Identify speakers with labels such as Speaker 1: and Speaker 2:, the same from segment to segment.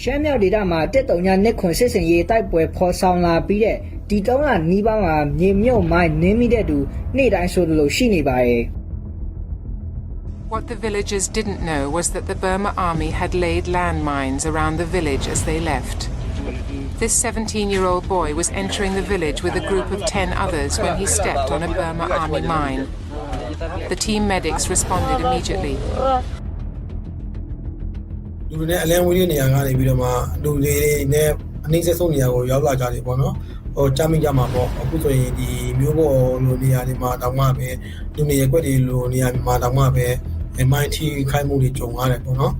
Speaker 1: ရှမ်းမြောက်ဒေသမှာတက်တုံညာနှစ်ခွန်စစ်စင်ရေးတိုက်ပွဲဖော်ဆောင်လာပြီးတဲ့ဒီ3လနီးပါးမှာမြေမြုပ်မိုင်းနင်းမိတဲ့သူနေ့တိုင်းဆိုလိုရှိနေပါတယ်
Speaker 2: What the villagers didn't know was that the Burma army had laid landmines around the village as they left. This 17-year-old boy was entering the village with a group of 10 others when he stepped on a Burma army mine. The team medics responded immediately.
Speaker 3: လူတွေနဲ့အလံဝေးတဲ့နေရာကနေပြီးတော့မှလူတွေနဲ့အနှိမ့်ဆက်ဆုံးနေရာကိုရောက်လာကြတယ်ပေါ့နော်ဟိုကြားမိကြမှာပေါ့အခုဆိုရင်ဒီမျိုးပေါ်လိုနေရာတွေမှာတောင်မှပဲလူနေရက်ွက်တွေလိုနေရာမှာတောင်မှပဲမိုင်းထီခိုင်းမှုတွေကြုံရတယ်ပေါ့နော်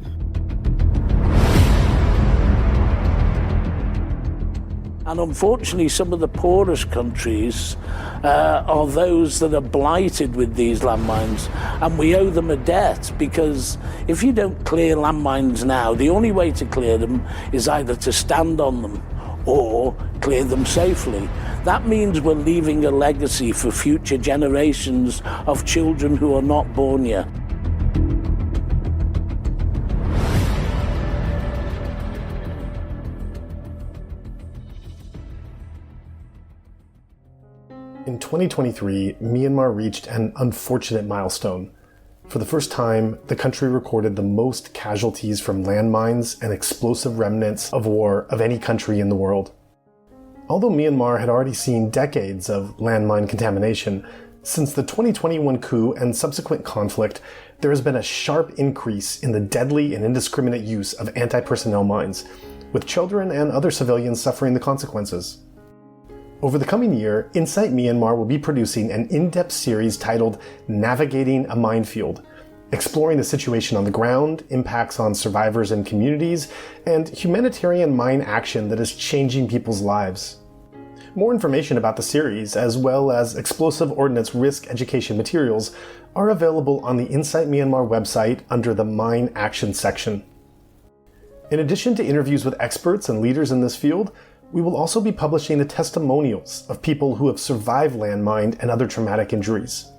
Speaker 4: And unfortunately, some of the poorest countries are those that are blighted with these landmines, and we owe them a debt because if you don't clear landmines now, the only way to clear them is either to stand on them or clear them safely. That means we're leaving a legacy for future generations of children who are not born yet.
Speaker 5: In 2023, Myanmar reached an unfortunate milestone. For the first time, the country recorded the most casualties from landmines and explosive remnants of war of any country in the world. Although Myanmar had already seen decades of landmine contamination, since the 2021 coup and subsequent conflict, there has been a sharp increase in the deadly and indiscriminate use of anti-personnel mines, with children and other civilians suffering the consequences. Over the coming year, Insight Myanmar will be producing an in-depth series titled Navigating a Minefield, exploring the situation on the ground, impacts on survivors and communities, and humanitarian mine action that is changing people's lives. More information about the series, as well as explosive ordnance risk education materials, are available on the Insight Myanmar website under the Mine Action section. In addition to interviews with experts and leaders in this field, we will also be publishing the testimonials of people who have survived landmine and other traumatic injuries.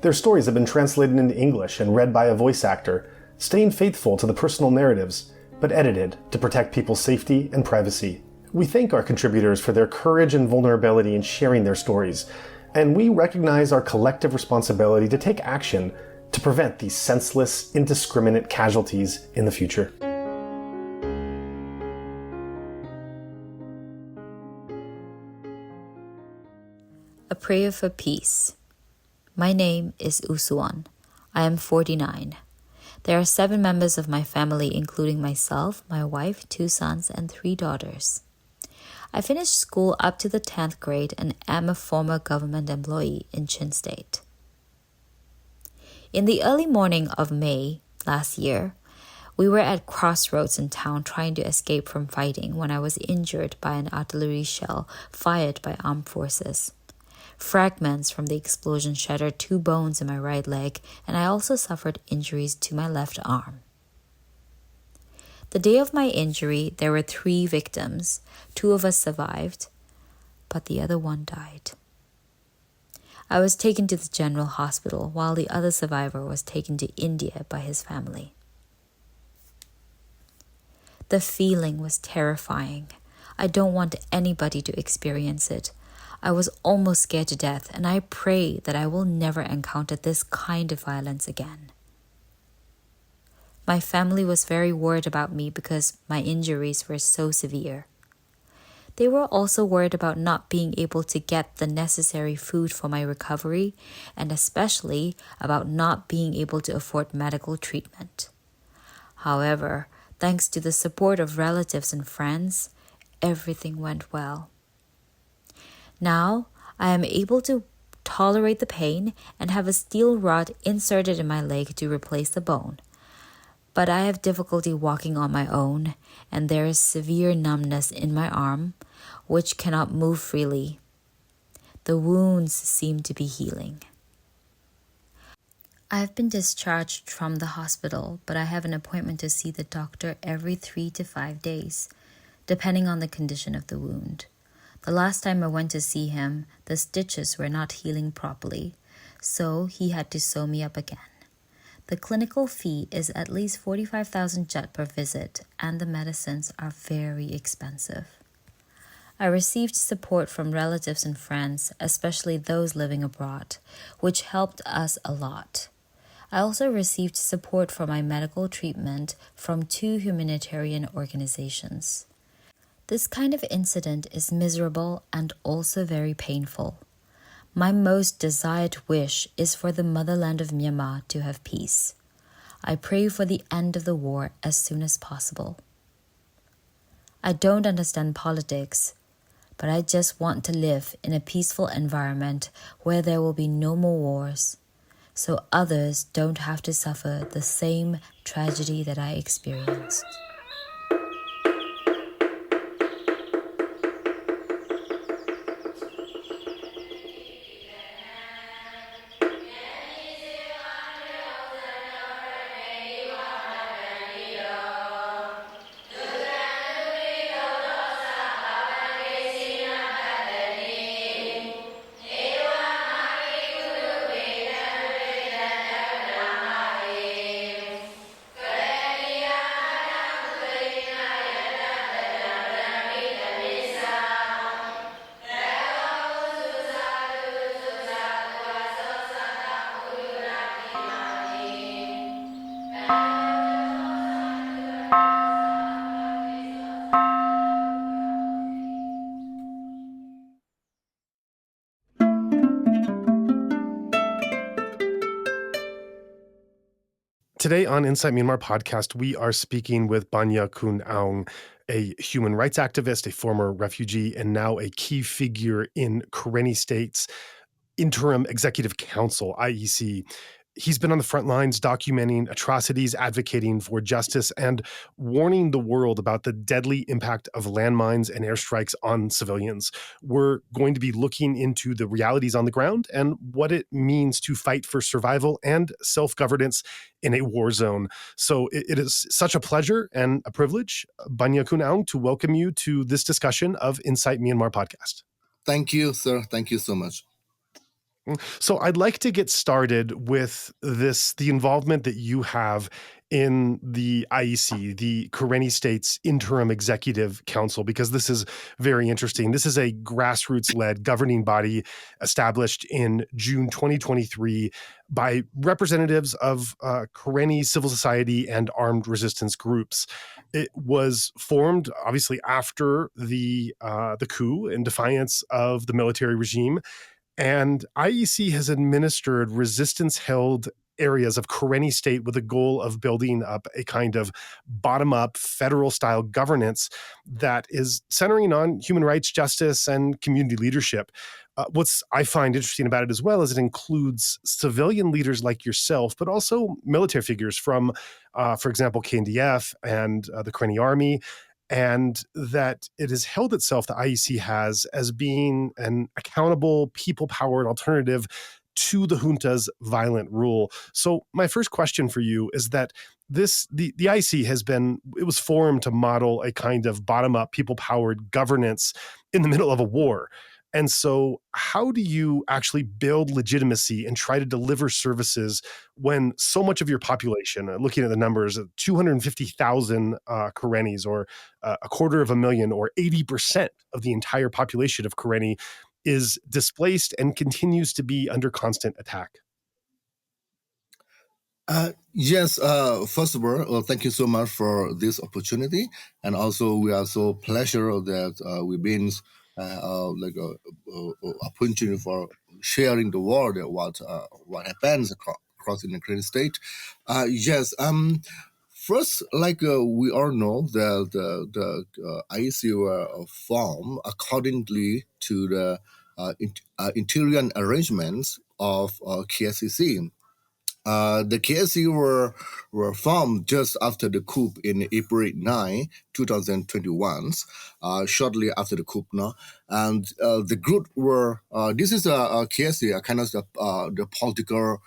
Speaker 5: Their stories have been translated into English and read by a voice actor, staying faithful to the personal narratives, but edited to protect people's safety and privacy. We thank our contributors for their courage and vulnerability in sharing their stories, and we recognize our collective responsibility to take action to prevent these senseless, indiscriminate casualties in the future.
Speaker 6: A Prayer for Peace. My name is Usuan. I am 49. There are 7 members of my family, including myself, my wife, 2 sons, and 3 daughters. I finished school up to the 10th grade and am a former government employee in Chin State. In the early morning of May last year, we were at crossroads in town trying to escape from fighting when I was injured by an artillery shell fired by armed forces. Fragments from the explosion shattered 2 bones in my right leg, and I also suffered injuries to my left arm. The day of my injury, there were 3 victims. 2 of us survived, but the other one died. I was taken to the general hospital while the other survivor was taken to India by his family. The feeling was terrifying. I don't want anybody to experience it. I was almost scared to death, and I pray that I will never encounter this kind of violence again. My family was very worried about me because my injuries were so severe. They were also worried about not being able to get the necessary food for my recovery, and especially about not being able to afford medical treatment. However, thanks to the support of relatives and friends, everything went well. Now, I am able to tolerate the pain and have a steel rod inserted in my leg to replace the bone. But I have difficulty walking on my own, and there is severe numbness in my arm, which cannot move freely. The wounds seem to be healing. I have been discharged from the hospital, but I have an appointment to see the doctor every 3 to 5 days, depending on the condition of the wound. The last time I went to see him, the stitches were not healing properly, so he had to sew me up again. The clinical fee is at least 45,000 kyat per visit, and the medicines are very expensive. I received support from relatives and friends, especially those living abroad, which helped us a lot. I also received support for my medical treatment from 2 humanitarian organizations. This kind of incident is miserable and also very painful. My most desired wish is for the motherland of Myanmar to have peace. I pray for the end of the war as soon as possible. I don't understand politics, but I just want to live in a peaceful environment where there will be no more wars, so others don't have to suffer the same tragedy that I experienced.
Speaker 5: Today on Insight Myanmar podcast, we are speaking with Banya Khung Aung, a human rights activist, a former refugee, and now a key figure in Karenni State's Interim Executive Council, IEC. He's been on the front lines documenting atrocities, advocating for justice, and warning the world about the deadly impact of landmines and airstrikes on civilians. We're going to be looking into the realities on the ground and what it means to fight for survival and self-governance in a war zone. So it is such a pleasure and a privilege, Banya Khung Aung, to welcome you to this discussion of Insight Myanmar podcast.
Speaker 7: Thank you, sir. Thank you so much.
Speaker 5: So I'd like to get started with the involvement that you have in the IEC, the Karenni State's Interim Executive Council, because this is very interesting. This is a grassroots-led governing body established in June 2023 by representatives of Karenni civil society and armed resistance groups. It was formed, obviously, after the coup in defiance of the military regime. And IEC has administered resistance-held areas of Karenni State with a goal of building up a kind of bottom-up federal-style governance that is centering on human rights, justice, and community leadership. What's I find interesting about it as well is it includes civilian leaders like yourself, but also military figures from, for example, KNDF and the Karenni Army, and that it has held itself, the IEC has, as being an accountable, people-powered alternative to the junta's violent rule. So my first question for you is that the IEC was formed to model a kind of bottom-up, people-powered governance in the middle of a war. And so how do you actually build legitimacy and try to deliver services when so much of your population, looking at the numbers, 250,000 Karennis, or 250,000, or 80% of the entire population of Karenni is displaced and continues to be under constant attack?
Speaker 7: Yes, first of all, thank you so much for this opportunity. And also, we are so pleasure that we've been opportunity for sharing the world what happens across in the Karenni State. Yes, first, we all know that the IEC were formed accordingly to the interior arrangements of KSCC. The KSC were formed just after the coup in April 9, 2021, shortly after the coup. No? And the group were, this is a KSC, a kind of the political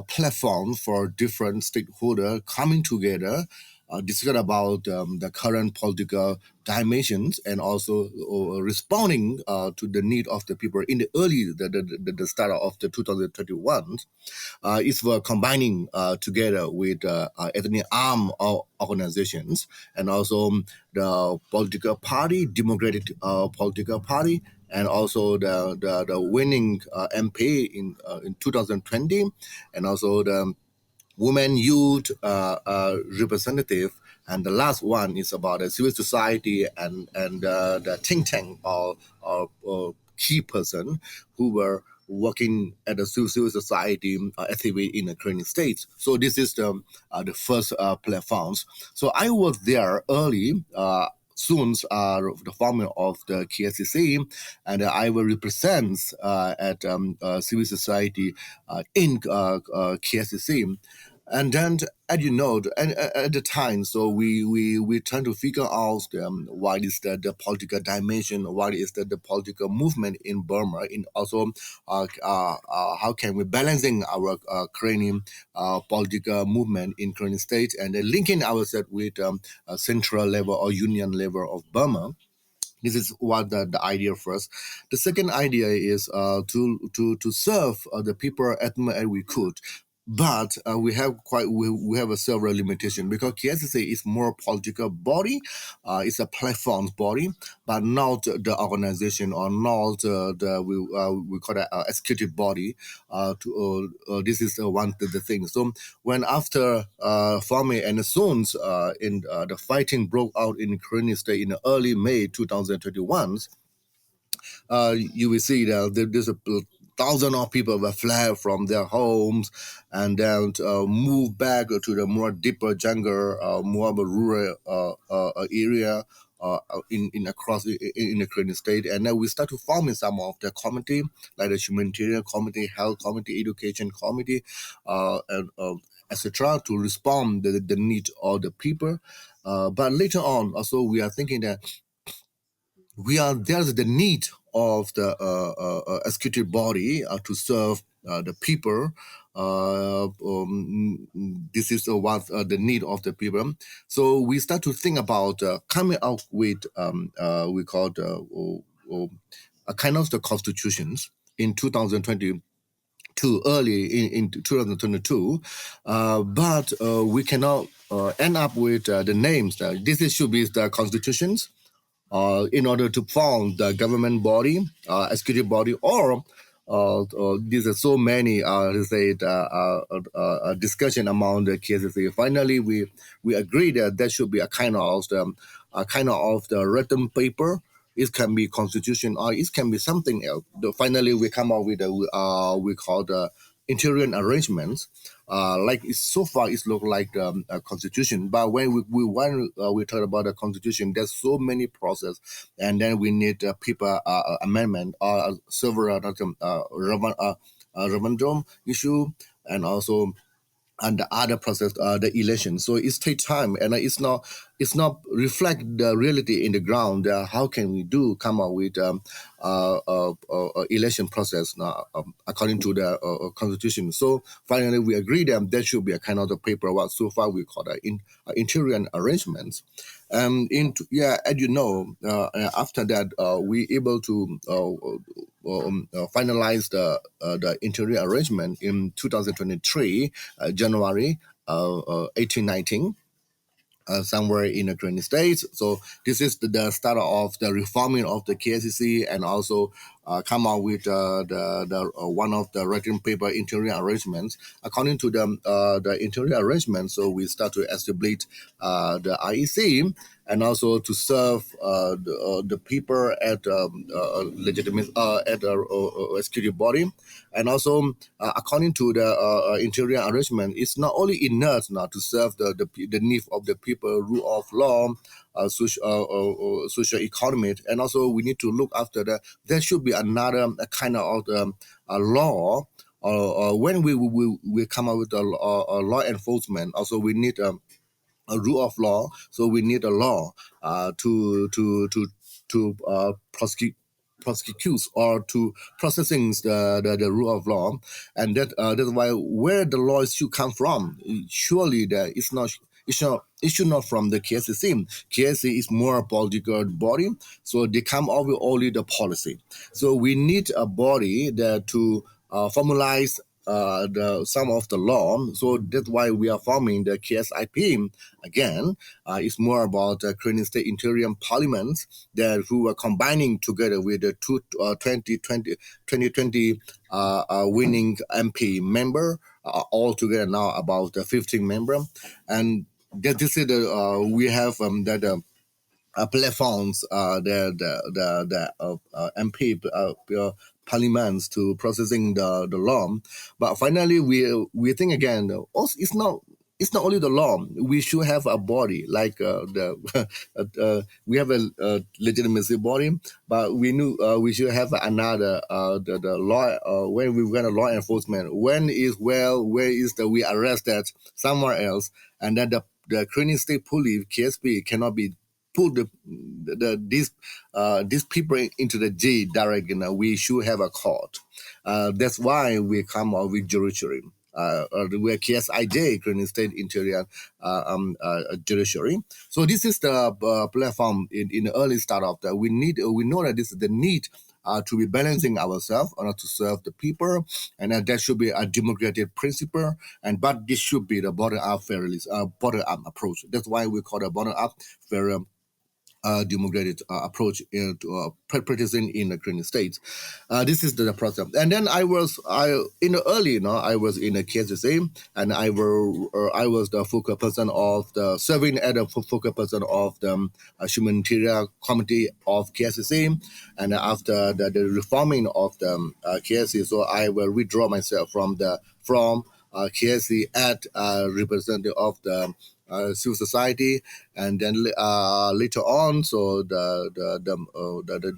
Speaker 7: platform for different stakeholders coming together discuss about the current political dimensions and also responding to the need of the people in the early the start of the 2021. Is for combining together with ethnic armed organizations and also the political party, Democratic political party, and also the winning MP in 2020, and also the women youth representative, and the last one is about the civil society and the think tank or key person who were working at the civil society activity in the Karenni States. So this is the first platforms. So I was there early. Soon the forming of the KSCC, and I will represent at civil society in KSCC. And then, as you know, and at the time, so we trying to figure out what is the political dimension, what is the political movement in Burma, in also how can we balancing our Karenni political movement in Karenni State and then linking ourselves with a central level or union level of Burma. This is what the idea first. The second idea is to serve the people as much as we could. But we have a several limitation because KSCC is more political body, it's a platform body, but not the organization or not we call it executive body. This is one of the things. So when after forming and soon in the fighting broke out in Karenni State in early May 2021. You will see that there's a thousand of people were fled from their homes and then move back to the more deeper jungle, more of a rural area in across in the Karenni State. And then we start to form in some of the committee, like the humanitarian committee, health committee, education committee, and etc., to respond to the need of the people. But later on, also we are thinking that there's the need of the executive body to serve the people. This is what the need of the people. So we start to think about coming out with we call a kind of the constitutions in 2020. Too early in 2022, but we cannot end up with the names. This should be the constitutions. In order to form the government body, executive body, or these are so many, discussion among the KSCC. Finally, we agree that there should be a kind of the written paper. It can be constitution or it can be something else. Finally, we come up with we call the interior arrangements. Like so far, it looks like a constitution. But when we talk about the constitution, there's so many process, and then we need paper amendment or several referendum issue, and also and the other process, the election. So it takes time, and it's not reflect the reality in the ground. How can we come up with election process according to the constitution? So finally, we agree that there should be a kind of the paper. What so far we call interior arrangements. As you know, after that, we able to finalize the interior arrangement in 2023, January 18-19. Somewhere in the Karenni States. So this is the start of the reforming of the KSCC, and also come out with the one of the writing paper interior arrangements. According to the interior arrangement, so we start to establish the IEC, and also to serve the people at legitimate at the executive body, and also according to the interior arrangement, it's not only enough now to serve the need of the people, rule of law, social economy, and also we need to look after there should be another kind of law. When we come up with a law enforcement, also we need a rule of law. So we need a law to prosecute or to processing the rule of law, and that's why where the laws should come from. Surely there is not. It's not from the KSC. KSC is more a political body, so they come up with only the policy. So we need a body that to formalize some of the law. So that's why we are forming the KSIP again. It's more about the Karenni State Interim Parliament that who are combining together with the 2020 winning MP member, all together now about 15 member. And this is the we have that platforms, the MP parliaments to processing the law. But finally, we think again, also it's not only the law. We should have a body like we have a legitimacy body, but we should have another the law when we run a law enforcement. Where is we arrested somewhere else, and then the Karenni State Police KSP cannot be put these people into the jail direct. We should have a court. That's why we come up with judiciary. We're KSIJ, Karenni State Interior Judiciary. So this is the platform in the early start of that. We know that this is the need to be balancing ourselves to serve the people, and that should be a democratic principle. But this should be the bottom-up approach. That's why we call it bottom-up fair democratic approach to practicing in the Karenni States. This is the process. And then I was in the KSSA, and I was the focal person of the serving as the focal person of the humanitarian committee of KSSA. And after the reforming of the KSC, so I will withdraw myself from KSC at representative of the civil society, and then later on, so the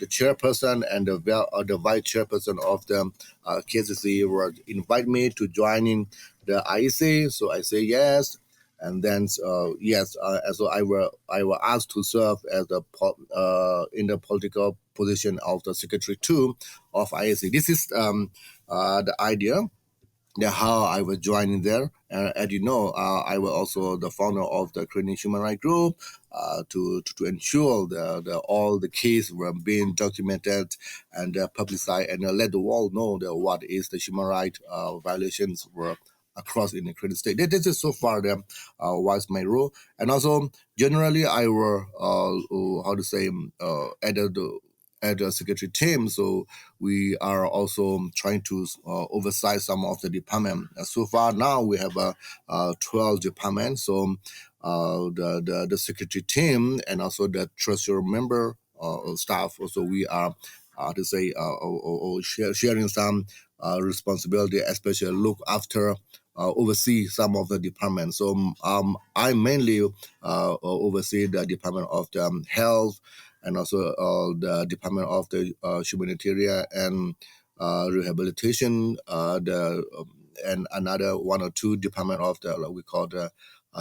Speaker 7: chairperson and the vice chairperson of the KSC were invite me to join in the IEC. So I say yes, and then yes, so I was asked to serve as in the political position of the Secretary 2 of IEC. This is the idea. How I was joining there. As you know, I was also the founder of the Karenni Human Rights Group to ensure all the cases were being documented and publicized, and let the world know what is the human rights violations were across in the Karenni State. This is so far was my role. And also generally I were at the secretary team, so we are also trying to oversight some of the department. So far now we have 12 departments. So the secretary team and also the treasurer member staff. Also we are sharing some responsibility, especially look after. Oversee some of the departments. So I mainly oversee the Department of the Health, and also the Department of the Humanitarian and Rehabilitation, and another one or two department of the we call the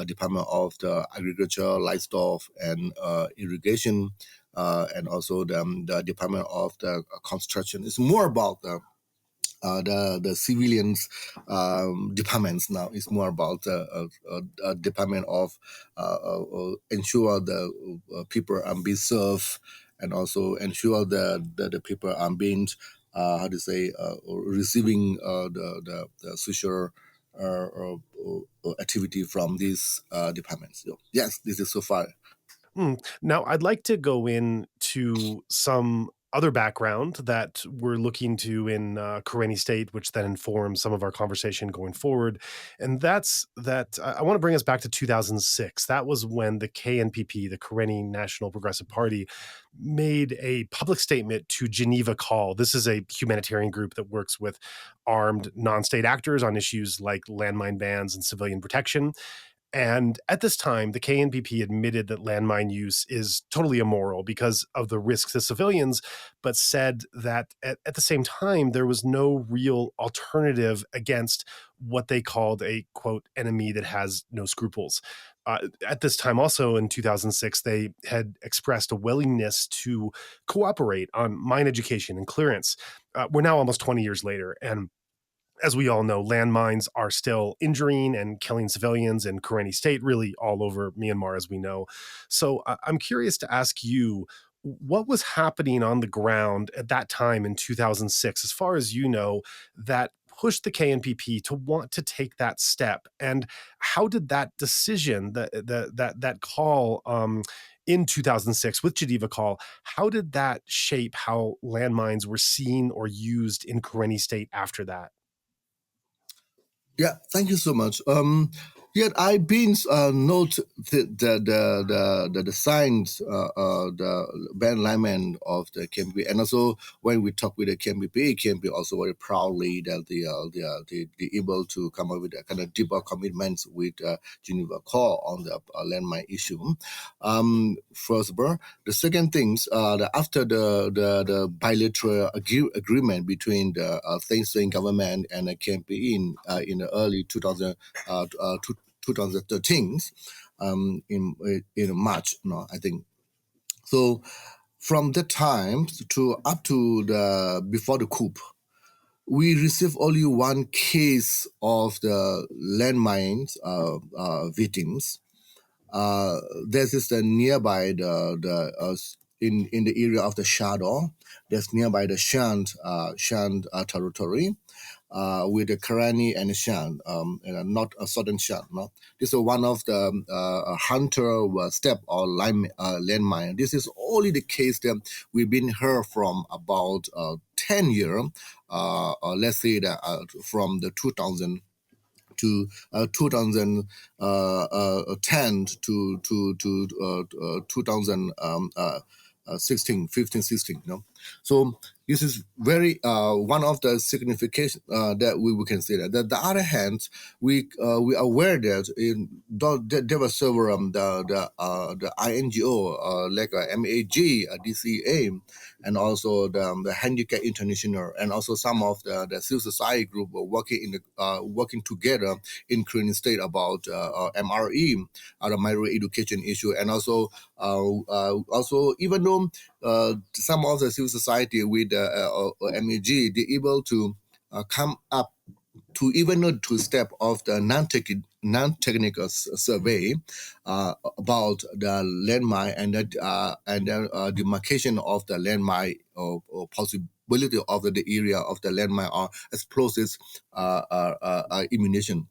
Speaker 7: Department of the Agriculture, Livestock, and Irrigation, and also the Department of the Construction. It's more about the civilians departments now. It's more about department of ensure the people are being served, and also ensure the people are being receiving the social activity from these departments. So, yes, this is so far.
Speaker 5: Now, I'd like to go into some other background that we're looking to in Karenni State, which then informs some of our conversation going forward. And that's that I want to bring us back to 2006. That was when the KNPP, the Karenni National Progressive Party, made a public statement to Geneva Call. This is a humanitarian group that works with armed non-state actors on issues like landmine bans and civilian protection. And at this time, the KNPP admitted that landmine use is totally immoral because of the risks to civilians, but said that at the same time, there was no real alternative against what they called a, quote, enemy that has no scruples. At this time also in 2006, they had expressed a willingness to cooperate on mine education and clearance. We're now almost 20 years later, and as we all know, landmines are still injuring and killing civilians in Karenni State, really all over Myanmar, as we know. So I'm curious to ask you, what was happening on the ground at that time in 2006, as far as you know, that pushed the KNPP to want to take that step? And how did that decision, that call in 2006 with Geneva Call, how did that shape how landmines were seen or used in Karenni State after that?
Speaker 7: Yeah, thank you so much. Yet I've been note the signs the band lineman of the KMP, and also when we talk with the KMP also very proudly that they able to come up with a kind of deeper commitments with Geneva Call on the landmine issue. First, the second things after the bilateral agreement between the Thain government and the KMP in the early 2013 in March, no, I think. So from that time to up to the before the coup, we received only one case of the landmines victims. This is the nearby in the area of the Shadow. That's nearby the Shan territory. With the Karenni and the Shan, not a southern Shan. No, this is one of the hunter step or landmine. This is only the case that we've been heard from about 10 years. Let's say that from the 2000 to 2010 to 2016, 15, 16. You know? So this is very one of the signification that we can say that. The other hand, we are aware that there were several the INGO like MAG, DCA, and also the Handicap International, and also some of the civil society group were working together in Karenni State about MRE, the minority education issue, and also even though some of the civil society with MAG, they're able to come up to even a two-step of the non-technical survey about the landmine and the demarcation of the landmine or possibility of the area of the landmine or explosives ammunition.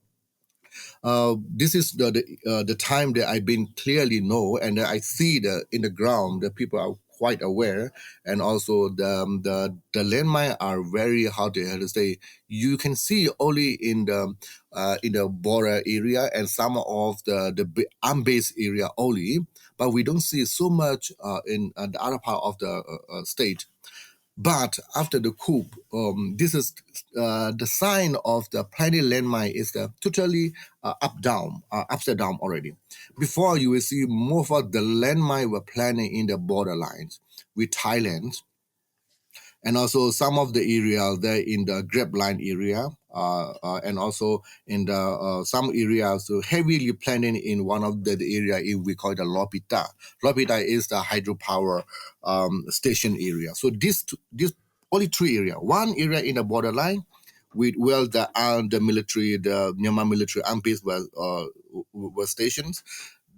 Speaker 7: This is the time that I've been clearly know, and I see in the ground the people are quite aware, and also the landmine are very how to say, you can see only in the border area and some of the unbased area only, but we don't see so much in the other part of the state. But after the coup, this is the sign of the planning landmine is totally upside down already. Before, you will see more of the landmine were planning in the borderlines with Thailand, and also some of the area there in the grab line area, and also in the some areas heavily planning in one of the area we call the Lopita. Lopita is the hydropower station area. So this only three area. One area in the borderline with the military, the Myanmar military IMPs were stations.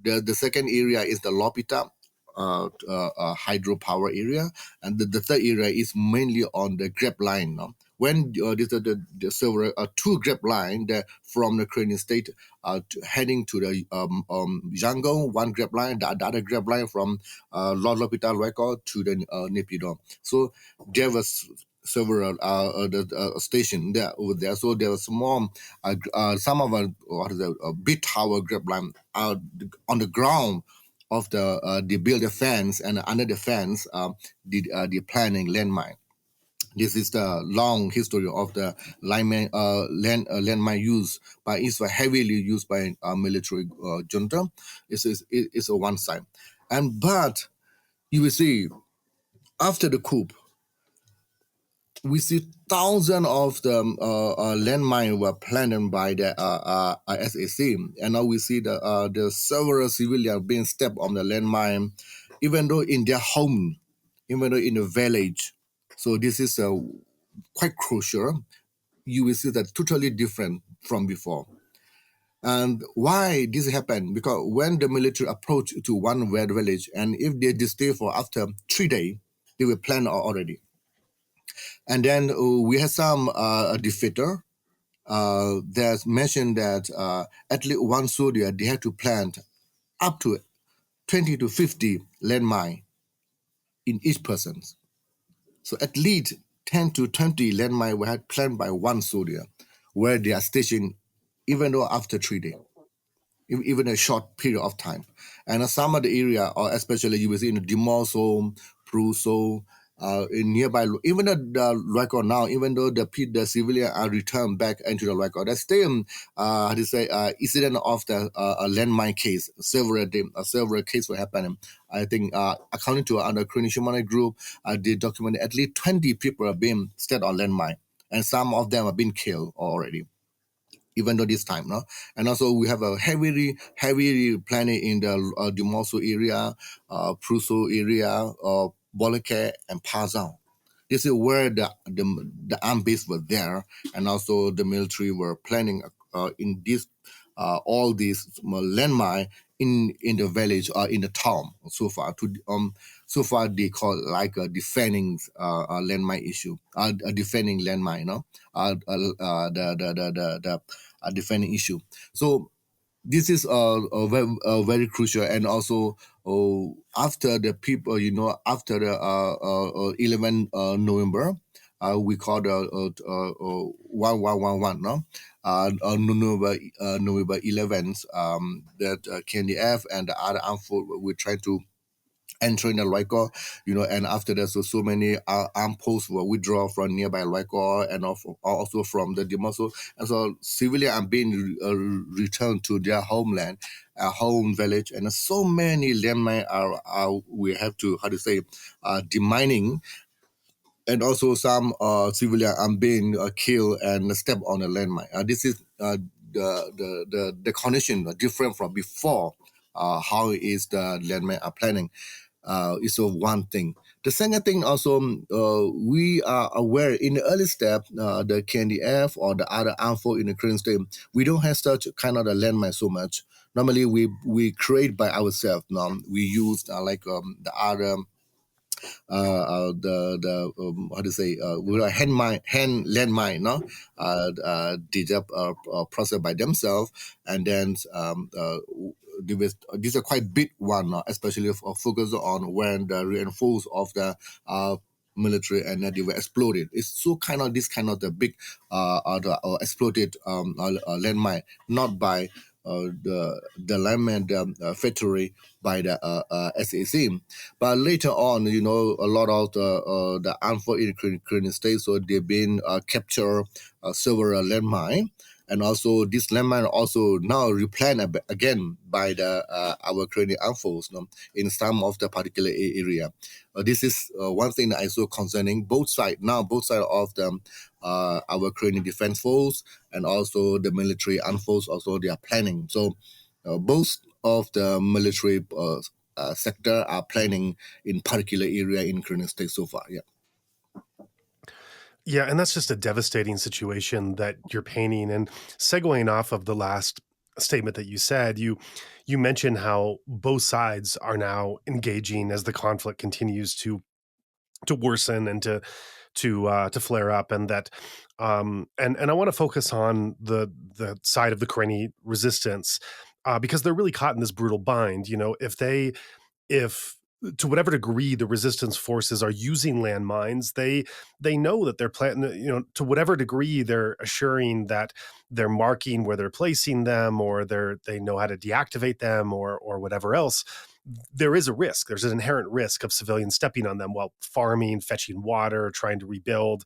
Speaker 7: The second area is the Lopita hydropower area, and the third area is mainly on the grab line. No? When the several two grab line that from the Karenni State heading to the Yangon, one grab line, the other grab line from Lord Lopita record to the Naypyidaw. So there was several station there over there. So there was more some of a big tower grab line on the ground of they build a fence, and under the fence the planning landmine. This is the long history of the landmine use, but it's heavily used by military junta. It's a one side, but you will see after the coup, we see thousands of the landmine were planned by the SAC, and now we see the several civilians being stepped on the landmine, even though in their home, even though in the village. So this is quite crucial. you will see that totally different from before. And why this happened? Because when the military approached to one red village, and if they stay for after 3 days, they will plan already. And then we had some defeater that mentioned that at least one soldier, they had to plant up to 20 to 50 landmine in each person. So at least 10 to 20 landmine were planned by one soldier, where they are stationed, even though after 3 days, even a short period of time. And some of the area, or especially you will see in Dimoso, Pruso, in nearby, even the record now, even though the civilian are returned back into the record, there's still incident of the landmine case. Several cases were happening. I think according to another Karenni group, they documented at least 20 people are being set on landmine, and some of them have been killed already, even though this time, no? And also we have a heavy planning in the Dimoso area, Pruso area, Bolake and Pazao. This is where the armed base were there, and also the military were planning in this all these landmine in the village or in the town so far. So far they call it like a defending landmine issue, a defending landmine, no, the defending issue. So this is very crucial. And also after the people, after the 11 November, we call the 1111, no? November 11th, that KNDF and the other armed forces were trying to enter in the Loiko, and after that, so many armed posts were withdrawn from nearby Loiko and also from the Dimoso. And so civilians are being returned to their homeland, home village, and so many landmines are we have to, demining, and also some civilians are being killed and stepped on a landmine. This is the condition different from before. How is the landmine are planning? Is one thing. The second thing also, we are aware in the early step, the KNDF or the other armed forces in the current state, we don't have such kind of a landmine so much. Normally, we create by ourselves. Now we use the other we are hand landmine, no, processed by themselves, and then these are quite big one, especially focus on when the reinforce of the military and they were exploded. It's so kind of this kind of the big exploded landmine, not by the landmine factory by the SAC. But later on, a lot of the armed forces in Korean state, so they've been capture several landmine. And also this landmine also now replanted again by the our Korean armed forces, in some of the particular area. This is one thing that is so concerning. Both sides of the our Korean defense force and also the military armed force also they are planning. So both of the military sector are planning in particular area in Korean state so far. Yeah.
Speaker 5: Yeah, and that's just a devastating situation that you're painting. And segueing off of the last statement that you said, you mentioned how both sides are now engaging as the conflict continues to worsen and to flare up, and that and I want to focus on the side of the Karenni resistance because they're really caught in this brutal bind. If to whatever degree the resistance forces are using landmines, they know that they're planting, to whatever degree they're assuring that they're marking where they're placing them, or they know how to deactivate them, or whatever else. There is a risk. There's an inherent risk of civilians stepping on them while farming, fetching water, trying to rebuild,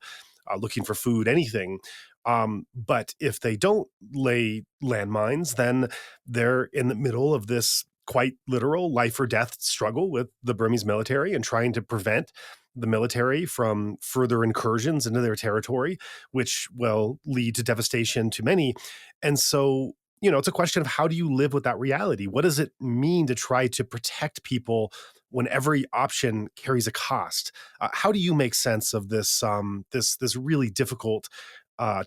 Speaker 5: looking for food, anything. But if they don't lay landmines, then they're in the middle of this quite literal life or death struggle with the Burmese military and trying to prevent the military from further incursions into their territory, which will lead to devastation to many. And so, it's a question of how do you live with that reality? What does it mean to try to protect people when every option carries a cost? How do you make sense of this this really difficult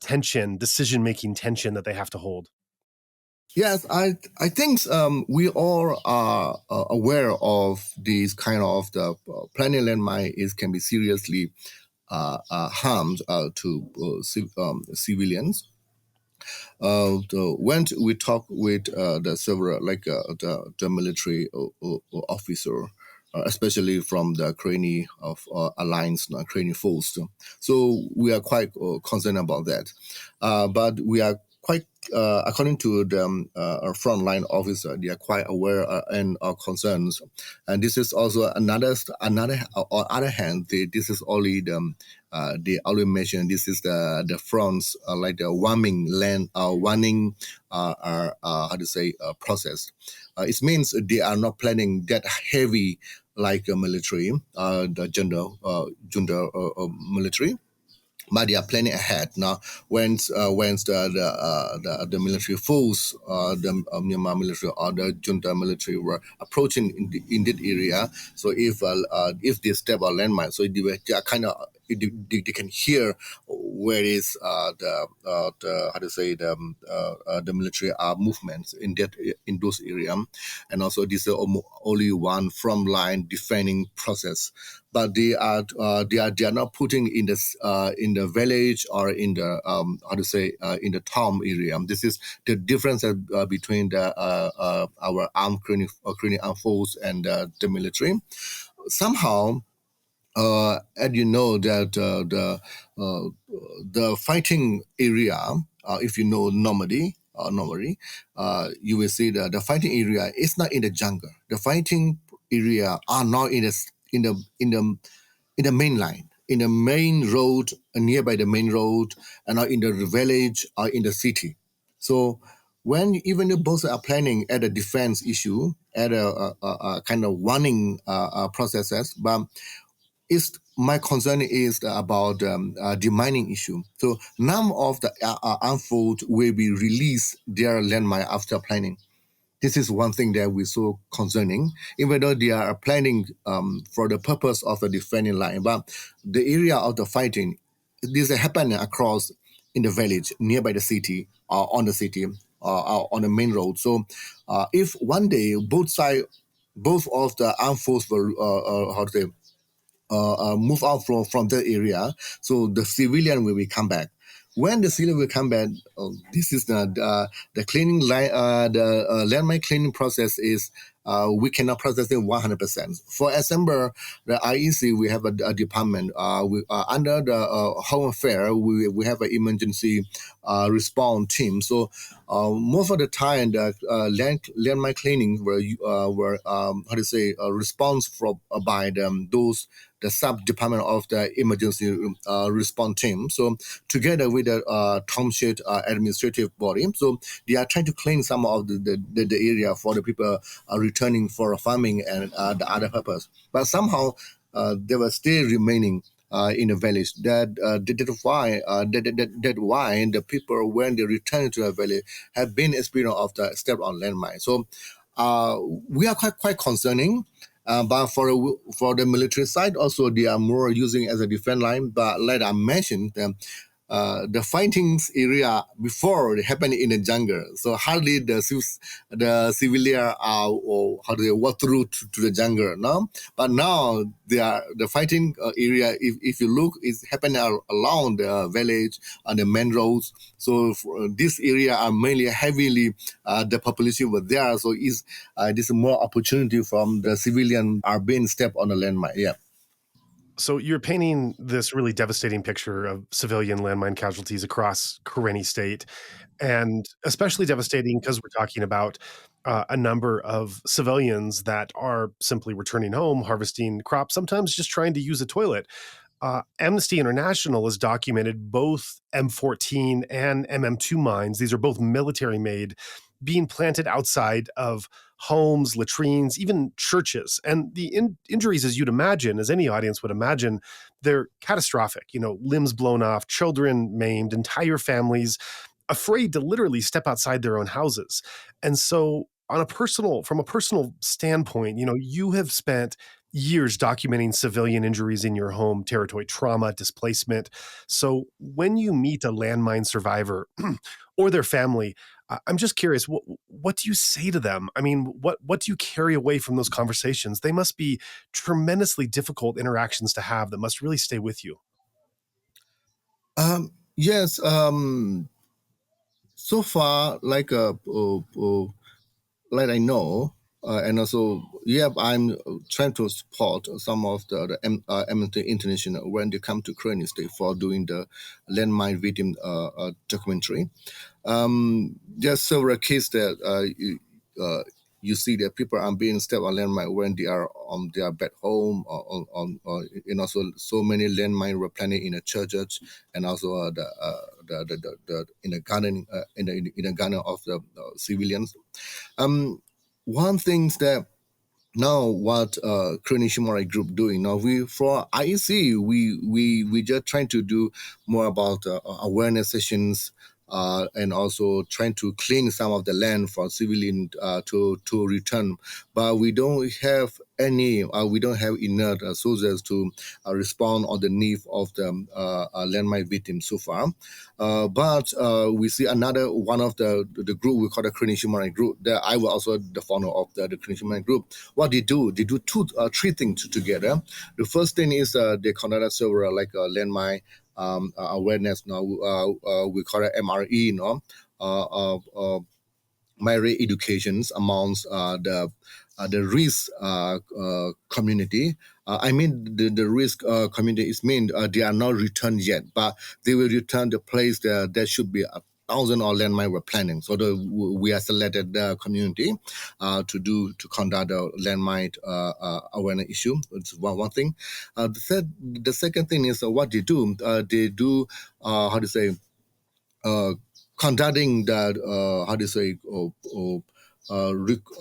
Speaker 5: tension, decision-making tension that they have to hold?
Speaker 7: Yes, I think we all are aware of these kind of the planning landmine can be seriously harmed to civilians. When we talk with the several the military officer, especially from the Karenni of Alliance, Karenni Force, so we are quite concerned about that. But we are quite, according to the our frontline officer, they are quite aware and are concerns. And this is also another. On other hand, this is only they already mentioned this is the fronts like the warming land warning how to say process. It means they are not planning that heavy like a military, the junta military. But they are planning ahead now. When the military force, the Myanmar military or the junta military were approaching in that area, so if they step on landmine, so they are kind of they can hear where is the how to say the military movements in those areas, and also this is only one front line defending process. But they are not putting in the village or in the how to say in the town area. This is the difference between our armed Korean armed force and the military. Somehow, and you know that the fighting area, if you know normally, you will see that the fighting area is not in the jungle. The fighting area are not in the main line, in the main road, nearby the main road, and not in the village or in the city. So when even if both are planning at a defense issue, at a kind of warning processes, but my concern is about demining issue. So none of the armed force will be released their landmine after planning. This is one thing that we so concerning, even though they are planning for the purpose of the defending line. But the area of the fighting, this is happening across in the village, nearby the city, or on the city, or on the main road. So if one day both of the armed force will, how to say, move out from that area, so the civilian will come back. When the civilian will come back, this is the cleaning line, the landmine cleaning process is we cannot process it 100%. For example, the IEC, we have a department. Under the Home Affairs, we have an emergency response team. So most of the time, the landmine cleaning were how to say response from by those the sub department of the emergency response team. So together with the township administrative body, so they are trying to clean some of the area for the people returning for farming and the other purpose. But somehow they were still remaining in the village. That's why the people when they return to the village have been experience of the step on landmine. So we are quite concerning. But for the military side, also they are more using as a defense line. But like I mentioned, the fighting area before it happened in the jungle, so hardly the civilian or how do they walk through to the jungle now. But now the fighting area. If you look, is happening along the village and the main roads. So this area are mainly heavily the population was there. So this is more opportunity from the civilian are being stepped on the landmine. Yeah.
Speaker 5: So you're painting this really devastating picture of civilian landmine casualties across Karenni State, and especially devastating because we're talking about a number of civilians that are simply returning home, harvesting crops, sometimes just trying to use a toilet. Amnesty International has documented both M14 and MM2 mines. These are both military-made, being planted outside of homes, latrines, even churches. And the injuries, as you'd imagine, as any audience would imagine, they're catastrophic. Limbs blown off, children maimed, entire families afraid to literally step outside their own houses. And so from a personal standpoint, you have spent years documenting civilian injuries in your home territory, trauma, displacement. So when you meet a landmine survivor or their family, I'm just curious, what do you say to them? I mean, what do you carry away from those conversations? They must be tremendously difficult interactions to have that must really stay with you.
Speaker 7: Yes. So far, like I know, and also, I'm trying to support some of the Amnesty International when they come to Karenni State for doing the landmine victim documentary. There are several cases that you see that people are being stepped on landmine when they are on their back home, or and also so many landmine were planted in the churches, and also the in the garden in the garden of the civilians. One thing that now what Karenni Human Rights Group doing now, we for IEC we just trying to do more about awareness sessions, and also trying to clean some of the land for civilian to return, but we don't have enough soldiers to respond on the need of the landmine victims so far. But we see another one of the group we call the Karenni Human Rights Group. That I was also the founder of the Karenni Human Rights Group. What they do three things together. The first thing is they conduct several like landmine awareness. Now we call it MRE. Myriad educations amongst the risk community. I mean, the risk community is mean they are not returned yet, but they will return the place that should be 1,000 or landmine we're planning. So we are selected the community to conduct the landmine awareness issue. It's one thing. The second thing is what they do. They do conducting that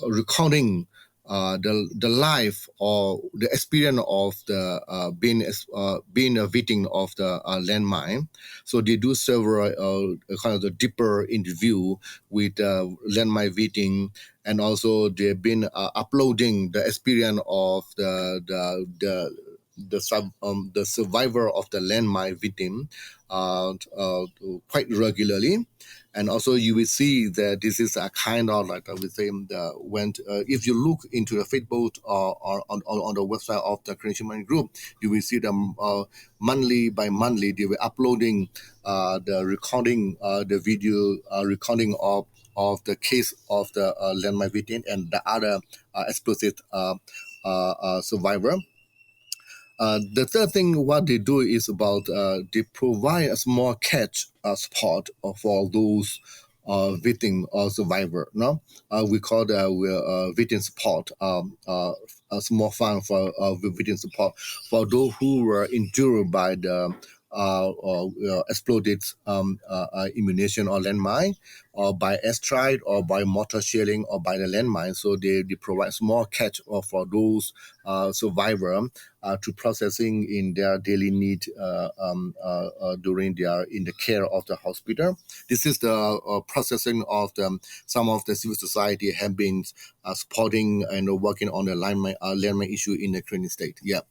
Speaker 7: recording the life or the experience of the being a victim of the landmine. So they do several kind of the deeper interview with landmine victim, and also they've been uploading the experience of the survivor of the landmine victim quite regularly. And also you will see that this is a kind of like I would say if you look into the Facebook or on the website of the Karenni Human Rights Group, you will see them monthly by monthly they were uploading the recording, the video recording of the case of the landmine victim and the other explosive survivor. The third thing what they do is about they provide a small cash support for those victim or survivor. No, we call that victim support. A small fund for victim support for those who were injured by the exploded ammunition or landmine, or by airstrike, or by mortar shelling, or by the landmine. So they provide small cash for those survivors to processing in their daily need during their in the care of the hospital. This is the processing of some of the civil society have been supporting and working on the landmine issue in the Karenni State. Yeah.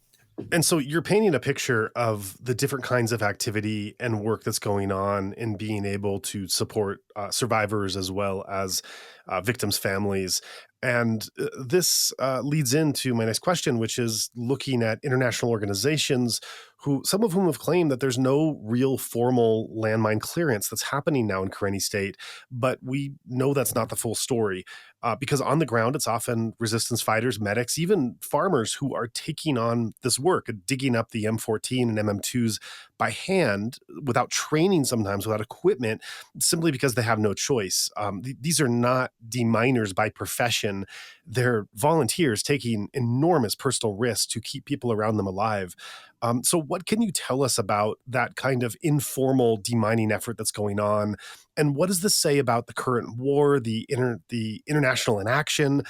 Speaker 5: And so you're painting a picture of the different kinds of activity and work that's going on in being able to support survivors as well as victims' families. And this leads into my next question, which is looking at international organizations some of whom have claimed that there's no real formal landmine clearance that's happening now in Karenni State. But we know that's not the full story because on the ground, it's often resistance fighters, medics, even farmers who are taking on this work, digging up the M14 and MM2s by hand without training, sometimes without equipment, simply because they have no choice. These are not deminers by profession. They're volunteers taking enormous personal risks to keep people around them alive. So what can you tell us about that kind of informal demining effort that's going on? And what does this say about the current war, the international inaction,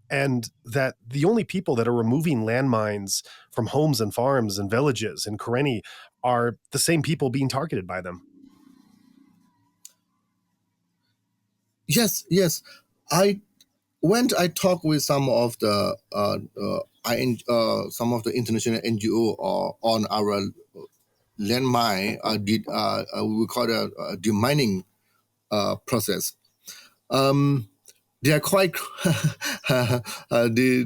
Speaker 5: and that the only people that are removing landmines from homes and farms and villages in Karenni are the same people being targeted by them?
Speaker 7: Yes. I talked with some of the some of the international NGO are on our landmine we call it a demining process. They are quite they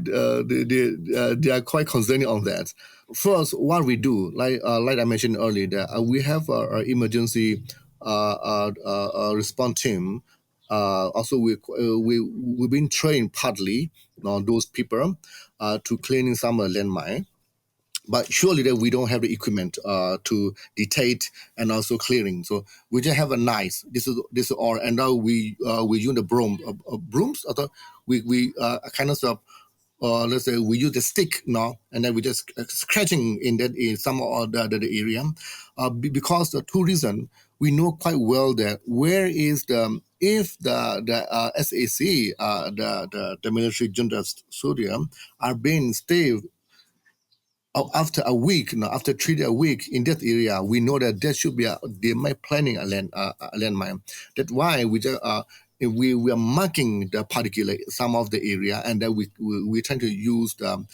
Speaker 7: are quite concerning on that. First, what we do, like I mentioned earlier, that we have our emergency response team. Also, we've been trained partly on those people to cleaning some landmine. But surely that we don't have the equipment to detonate and also clearing. So we just have a knife. This is all. And now we use the brooms. We kind of let's say we use the stick now, and then we just scratching in some of the area. Because the two reasons, we know quite well that where is if the SAC the military junta Syria are being stayed. After a week, after 3 days a week in that area, we know that there should be they might planning a landmine. That's why we are marking the particular some of the area, and then we trying to use the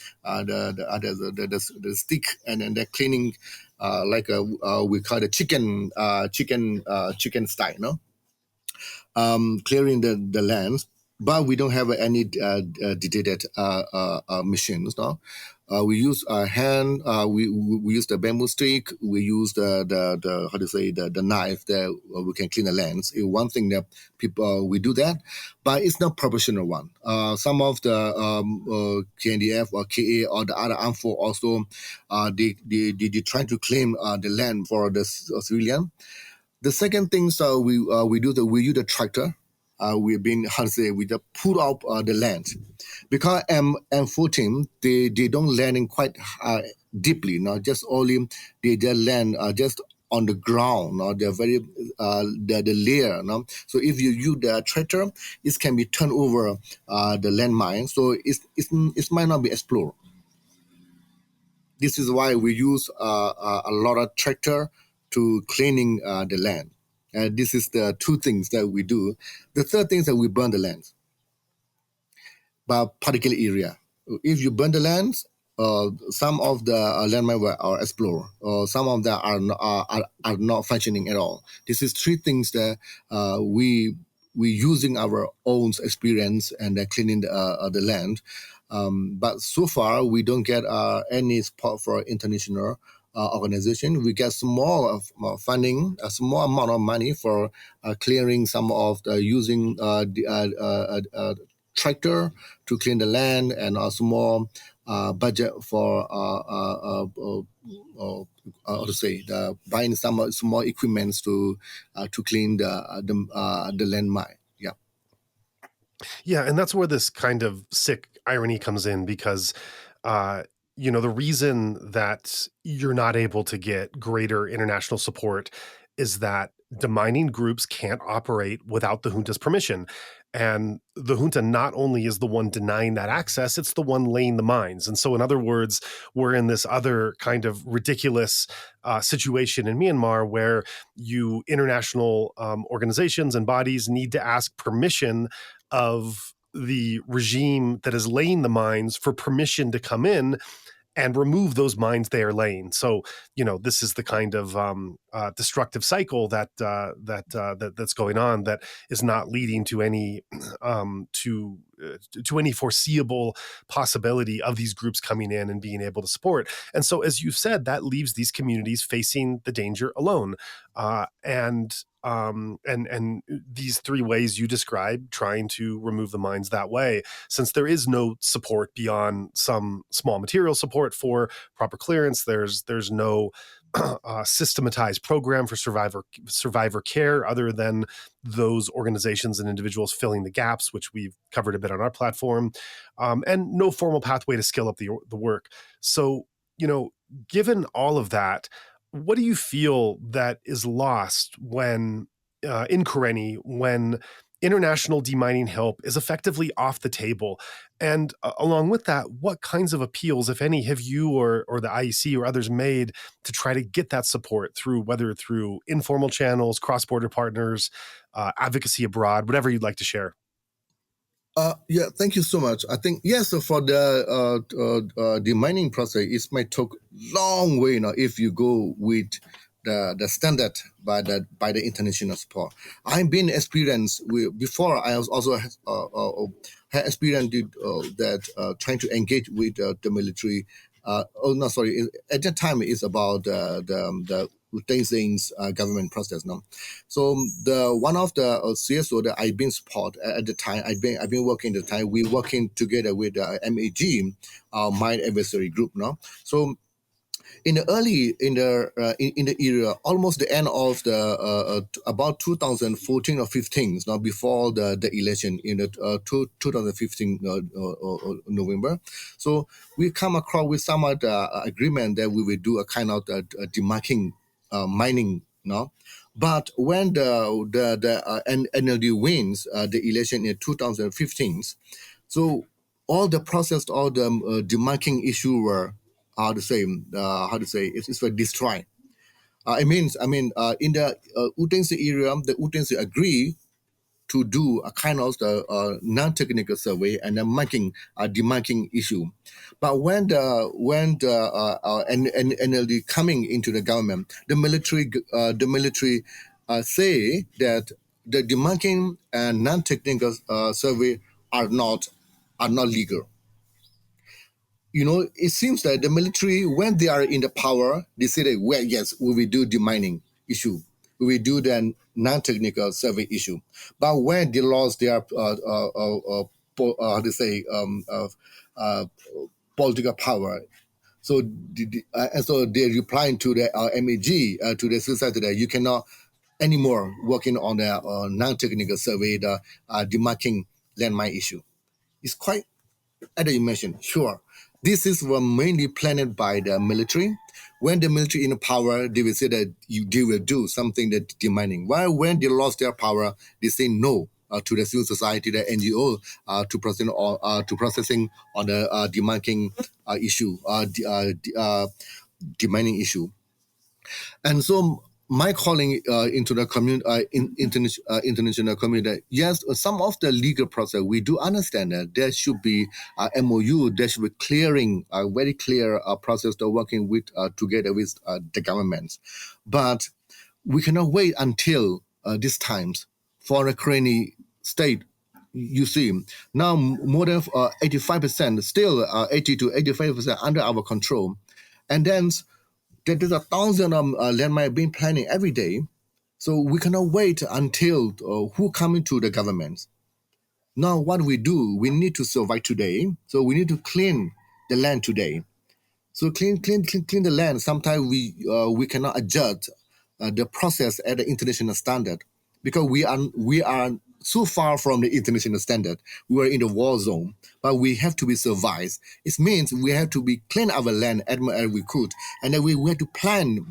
Speaker 7: stick and then the cleaning like we call it chicken style, no? Clearing the lands, but we don't have any dedicated machines. No, we use hand. We use the bamboo stick. We use the how to say the knife that we can clean the lands. It's one thing that people we do that, but it's not professional one. Some of the KNDF or KA or the other armed force also they try to claim the land for the civilian. The second thing, so we use the tractor. We've been we just pull out the land because M14 they don't land in quite deeply. Now just only they land just on the ground. Now they're very the layer. No? So if you use the tractor, it can be turned over the landmine. So it might not be explored. This is why we use a lot of tractor to cleaning the land. And this is the two things that we do. The third thing is that we burn the lands, but particular area. If you burn the lands, some of the landmines are explored, or some of them are not functioning at all. This is three things that we using our own experience and cleaning the land. But so far, we don't get any support for international organization. We get small funding, a small amount of money for clearing some of the using tractor to clean the land, and a small budget for how to say buying some small equipments to clean the landmine. Yeah.
Speaker 5: Yeah, and that's where this kind of sick irony comes in, because the reason that you're not able to get greater international support is that demining groups can't operate without the junta's permission. And the junta not only is the one denying that access, it's the one laying the mines. And so, in other words, we're in this other kind of ridiculous situation in Myanmar where international organizations and bodies need to ask permission of the regime that is laying the mines for permission to come in and remove those mines they are laying. So, this is the kind of destructive cycle that's going on, that is not leading to any to any foreseeable possibility of these groups coming in and being able to support. And so, as you've said, that leaves these communities facing the danger alone. And these three ways you described, trying to remove the mines that way, since there is no support beyond some small material support for proper clearance, there's no systematized program for survivor care other than those organizations and individuals filling the gaps, which we've covered a bit on our platform, and no formal pathway to scale up the work. So, given all of that, what do you feel that is lost when in Karenni, when international demining help is effectively off the table? And along with that, what kinds of appeals, if any, have you or the IEC or others made to try to get that support whether through informal channels, cross-border partners, advocacy abroad, whatever you'd like to share?
Speaker 7: Yeah, thank you so much. I think yes, so for the mining process, it might take long way now if you go with the standard by the international support. I've been experienced with before. I was also had experienced that trying to engage with the military. Oh no, sorry. At that time, it's about the Things government process now. So the one of the CSO that I've been support at the time, I've been working at the time. We working together with MAG, Mine Advisory Group now. So in the early in the era, almost the end of the about 2014 or 15, now before the election in the 2015 November. So we come across with some of the agreement that we will do a kind of demarking mining now. But when the NLD wins the election in 2015, so all the process, all the demarking issue were how to say it's were destroyed. I mean in the Utensi area, the Utensi agree to do a kind of non-technical survey and then marking demarking issue. But when the NLD coming into the government, the military say that the demarking and non-technical survey are not legal. You know, it seems that the military, when they are in the power, they say that, well, yes, we will do demining issue. We will do the non-technical survey issue. But when they lost their, political power, so and so they're replying to the MAG, to the society that you cannot anymore working on the non-technical survey, the demarking landmine issue. It's quite, as you mentioned, sure. This is mainly planned by the military. When the military in power, they will say that they will do something that demanding. While when they lost their power, they say no to the civil society, the NGO, to processing on the demarking issue, demanding issue. And so my calling into the international community, yes, some of the legal process, we do understand that there should be MOU, there should be clearing, a very clear process to working with together with the governments. But we cannot wait until these times for a Karenni state. You see, now more than 85%, still 80 to 85% under our control. And then there's 1,000 landmine being planning every day. So we cannot wait until who come into the government. Now what we do, we need to survive today. So we need to clean the land today. So clean the land. Sometimes we cannot adjust the process at the international standard because we are so far from the international standard. We are in the war zone, but we have to be survived. It means we have to be clean our land as much as we could, and then we have to plan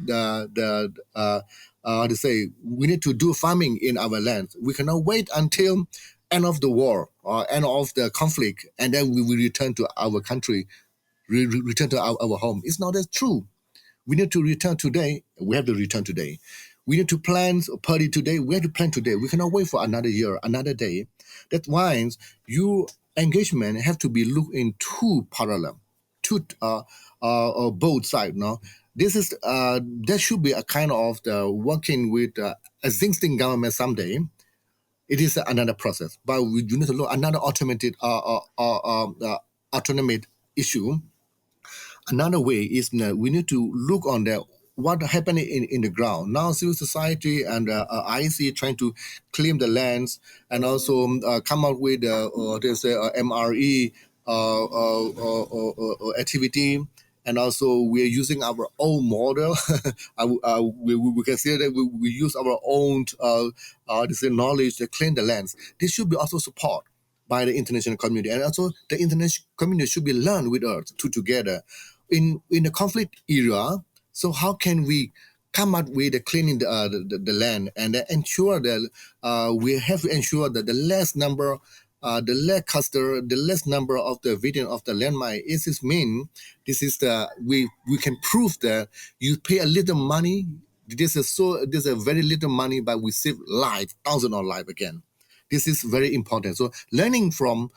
Speaker 7: we need to do farming in our land. We cannot wait until end of the war or end of the conflict, and then we will return to our country, return to our home. It's not as true. We need to return today. We have to return today. We need to plan a party today. We have to plan today. We cannot wait for another year, another day. That's why your engagement have to be looked in two parallel, two both sides. No, this is there should be a kind of the working with existing government someday. It is another process, but we do need to look another automated autonomous issue. Another way is we need to look on what happening in the ground. Now civil society and IC trying to claim the lands and also come out with there's a MRE activity. And also we are using our own model. We can say that we use our own knowledge to claim the lands. This should be also support by the international community. And also the international community should be learned with us together. In the conflict era, so how can we come up with cleaning the land and ensure that we have to ensure that the less number, the less number of the victims of the landmine is mean this is we can prove that you pay a little money. There's a very little money, but we save life, thousands of lives again. This is very important. So learning from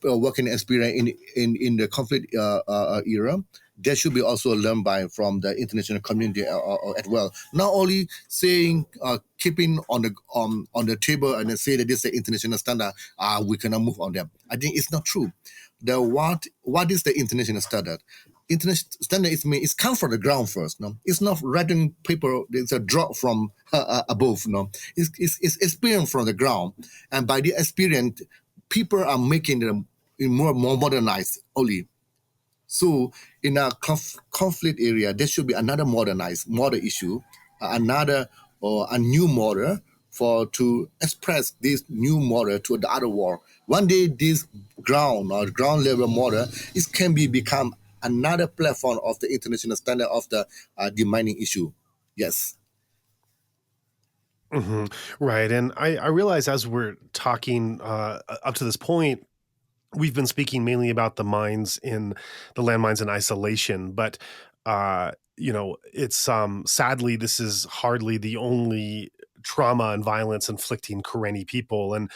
Speaker 7: working experience in the conflict era, that should be also learned from the international community as well. Not only saying keeping on the table and say that this is the international standard, we cannot move on them. I think it's not true. What is the international standard? International standard it's come from the ground first. No, it's not writing paper. It's a drop from above. No, it's experience from the ground, and by the experience, people are making them more modernized only. So in a conflict area, there should be another modernized model issue, another or a new model to express this new model to the other world. One day, this ground level model can become another platform of the international standard of the demining issue. Yes.
Speaker 5: Right. And I realize as we're talking up to this point, we've been speaking mainly about the mines in the landmines in isolation, but it's sadly this is hardly the only trauma and violence inflicting Karenni people and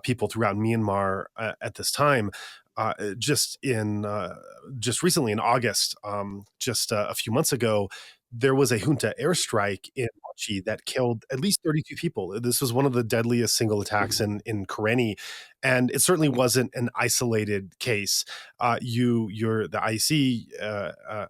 Speaker 5: people throughout Myanmar at this time. Just recently in August, just a few months ago, there was a junta airstrike in Mochi that killed at least 32 people. This was one of the deadliest single attacks in Karenni, and it certainly wasn't an isolated case. The IC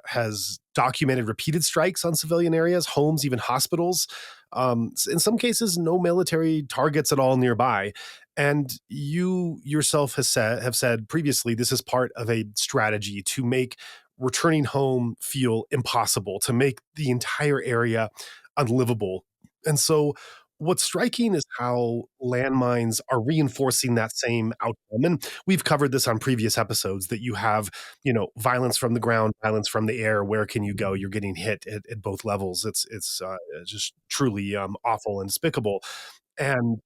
Speaker 5: has documented repeated strikes on civilian areas, homes, even hospitals. In some cases, no military targets at all nearby. And you yourself have said previously, this is part of a strategy to make returning home feel impossible, to make the entire area unlivable. And so what's striking is how landmines are reinforcing that same outcome. And we've covered this on previous episodes that you have, violence from the ground, violence from the air. Where can you go? You're getting hit at both levels. It's just truly awful and despicable. And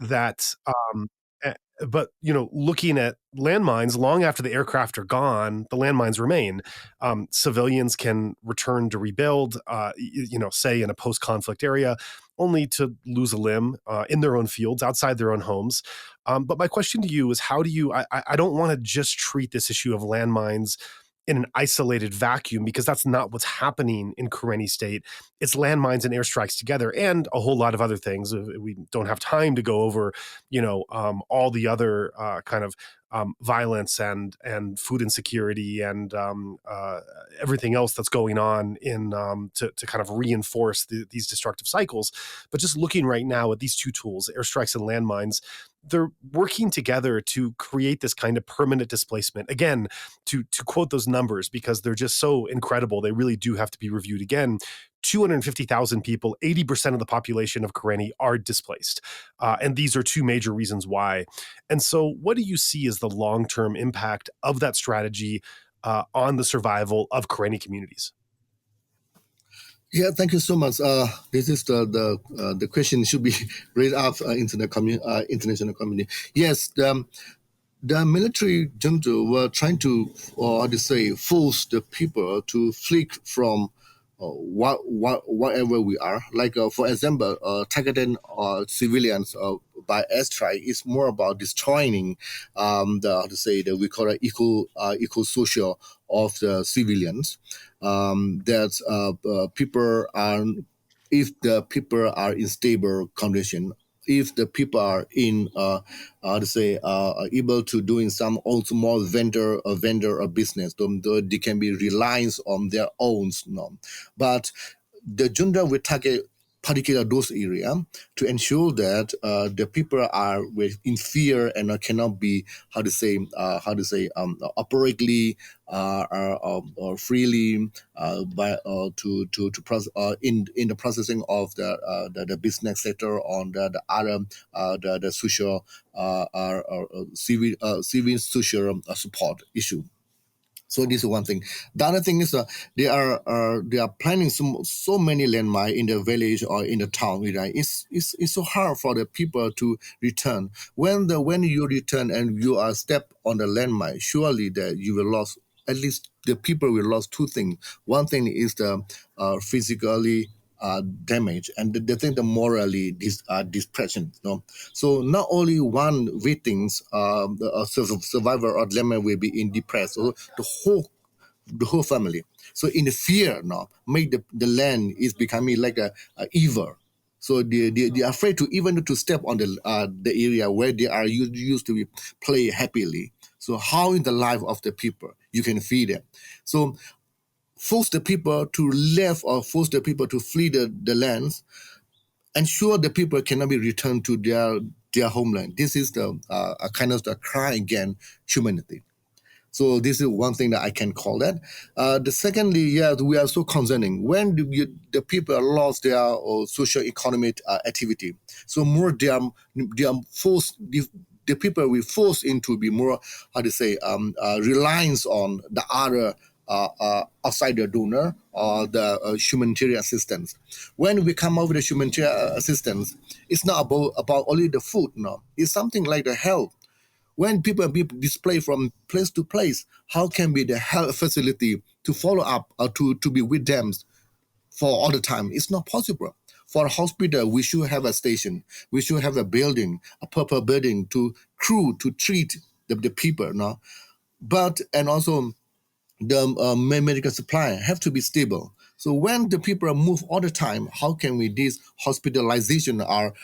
Speaker 5: that but looking at landmines, long after the aircraft are gone, the landmines remain. Civilians can return to rebuild, say in a post-conflict area, only to lose a limb in their own fields, outside their own homes. But my question to you is, how do you, I don't want to just treat this issue of landmines in an isolated vacuum, because that's not what's happening in Karenni State. It's landmines and airstrikes together, and a whole lot of other things. We don't have time to go over, all the other kind of violence and food insecurity and everything else that's going on in to kind of reinforce these destructive cycles. But just looking right now at these two tools, airstrikes and landmines, they're working together to create this kind of permanent displacement. Again, to quote those numbers, because they're just so incredible, they really do have to be reviewed again. 250,000 people, 80% of the population of Karenni, are displaced. And these are two major reasons why. And so what do you see as the long-term impact of that strategy on the survival of Karenni communities?
Speaker 7: Yeah, thank you so much. This is the question should be raised up into the international community. Yes, the military junta were trying to, force the people to flee from whatever we are. Like, for example, targeting civilians by airstrike is more about destroying we call it eco-social of the civilians. People are, if the people are in stable condition, if the people are in able to doing some small vendor or business, they can be reliant on their own. But the junta will target particular those areas to ensure that the people are in fear and cannot be operately or freely in the processing of the business sector on the other the social civil social support issue. So this is one thing. The other thing is they are planning so many landmines in the village or in the town. Right? It's so hard for the people to return. When you return and you are step on the landmine, surely that you will lose. At least the people will lose two things. One thing is the physically damage, and they think the morally depression. So not only one victims, the survivor or landmine will be in depressed, so the whole family. So in the fear now, make the land is becoming like a evil. So they are afraid to even to step on the area where they are used to play happily. So how in the life of the people you can feed them? So force the people to leave or force the people to flee the lands, ensure the people cannot be returned to their homeland. This is the a kind of the cry against humanity. So this is one thing that I can call that. The secondly, we are so concerning when the people lost their social economic activity. So more they are forced. The people will force into be more reliance on the other outside the donor or the humanitarian assistance. When we come up with the humanitarian assistance, it's not about only the food. No, it's something like the health. When people be displaced from place to place, how can be the health facility to follow up or to be with them for all the time? It's not possible. For a hospital, we should have a station. We should have a building, a proper building to treat the people. No? And also the medical supply have to be stable. So when the people move all the time, how can we this hospitalization are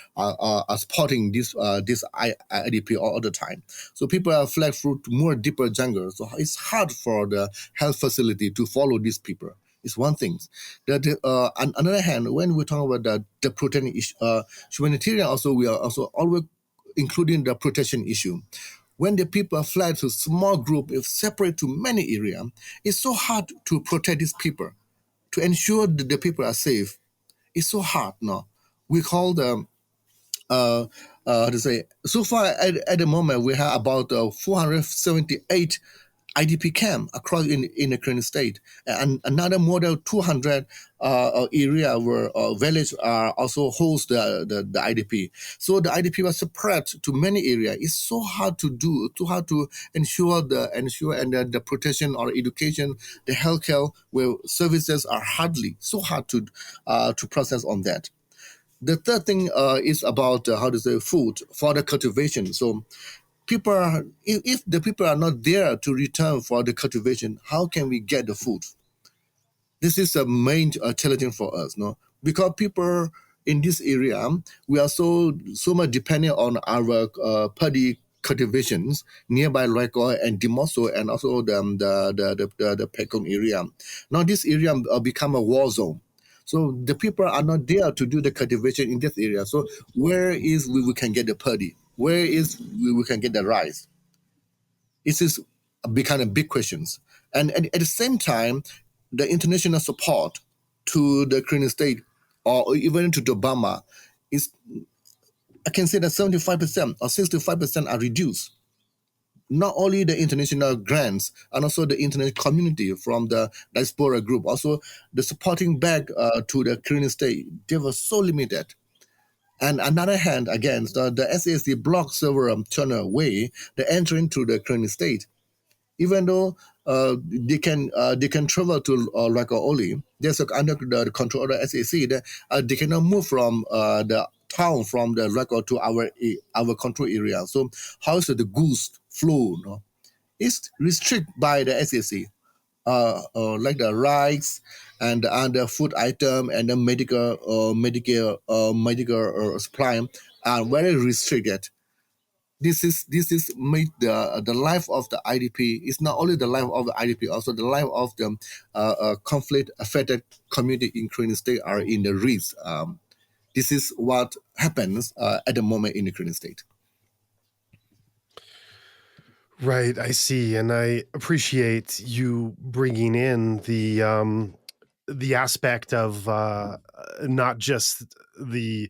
Speaker 7: supporting this IDP all the time? So people are fled through more deeper jungle. So it's hard for the health facility to follow these people. It's one thing. On another hand, when we talk about the protection humanitarian, also we are also always including the protection issue. When the people fly to small group, if separate to many areas, it's so hard to protect these people, to ensure that the people are safe. It's so hard now. We call them, so far at the moment, we have about 478 IDP camp across in the Karenni state, and another more than 200 area where village are also host the IDP. So the IDP was spread to many areas. It's so hard to do, too hard to ensure the protection or education, the healthcare where services are so hard to process on that. The third thing is about food for the cultivation. So if the people are not there to return for the cultivation, how can we get the food? This is a main challenge for us, no? Because people in this area, we are so much dependent on our paddy cultivations nearby Loiko and Dimoso and also the Pekong area. Now this area become a war zone. So the people are not there to do the cultivation in this area. So where is we can get the paddy? Where is we can get the rice? This is becoming big questions. And at the same time, the international support to the Karenni state or even to the Burma is, I can say that 75% or 65% are reduced. Not only the international grants and also the international community from the diaspora group, also the supporting back to the Karenni state, they were so limited. And on the other hand, again, the SAC blocked several channel way the entry into the Karenni state. Even though they can travel to Oli, there's under the control of the SAC. They cannot move from the town from the Rako to our control area. So how is the goods flow? No? It's restricted by the SAC. Like the rice and the food item and the medical supply are very restricted. This is made the life of the IDP. It's not only the life of the IDP, also the life of the conflict affected community in Karenni state are in the risk. This is what happens at the moment in the Karenni state.
Speaker 5: Right, I see, and I appreciate you bringing in the aspect of not just the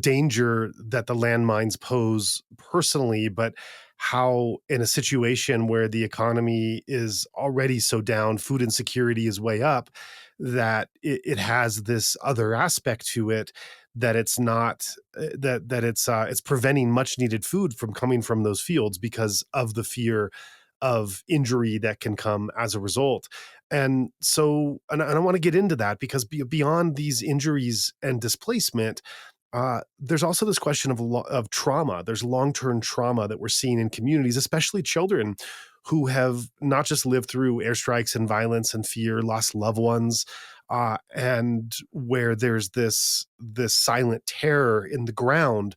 Speaker 5: danger that the landmines pose personally, but how in a situation where the economy is already so down, food insecurity is way up, that it has this other aspect to it, that it's not that it's preventing much needed food from coming from those fields because of the fear of injury that can come as a result. And so, and I want to get into that because beyond these injuries and displacement, there's also this question of trauma. There's long-term trauma that we're seeing in communities, especially children who have not just lived through airstrikes and violence and fear, lost loved ones, and where there's this silent terror in the ground,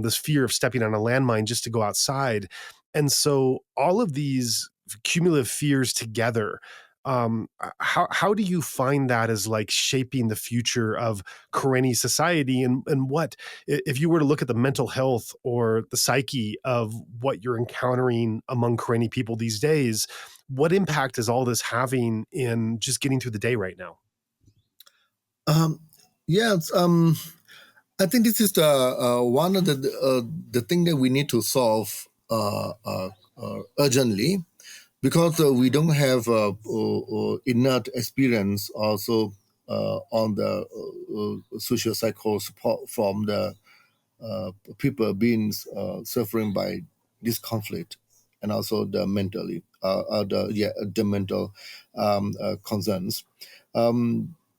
Speaker 5: this fear of stepping on a landmine just to go outside. And so all of these cumulative fears together, how do you find that as like shaping the future of Karenni society, and what, if you were to look at the mental health or the psyche of what you're encountering among Karenni people these days, what impact is all this having in just getting through the day right now?
Speaker 7: Yes, I think this is the one of the thing that we need to solve urgently, because we don't have enough experience also on the social psycho support from the people being suffering by this conflict, and also the mentally the mental concerns.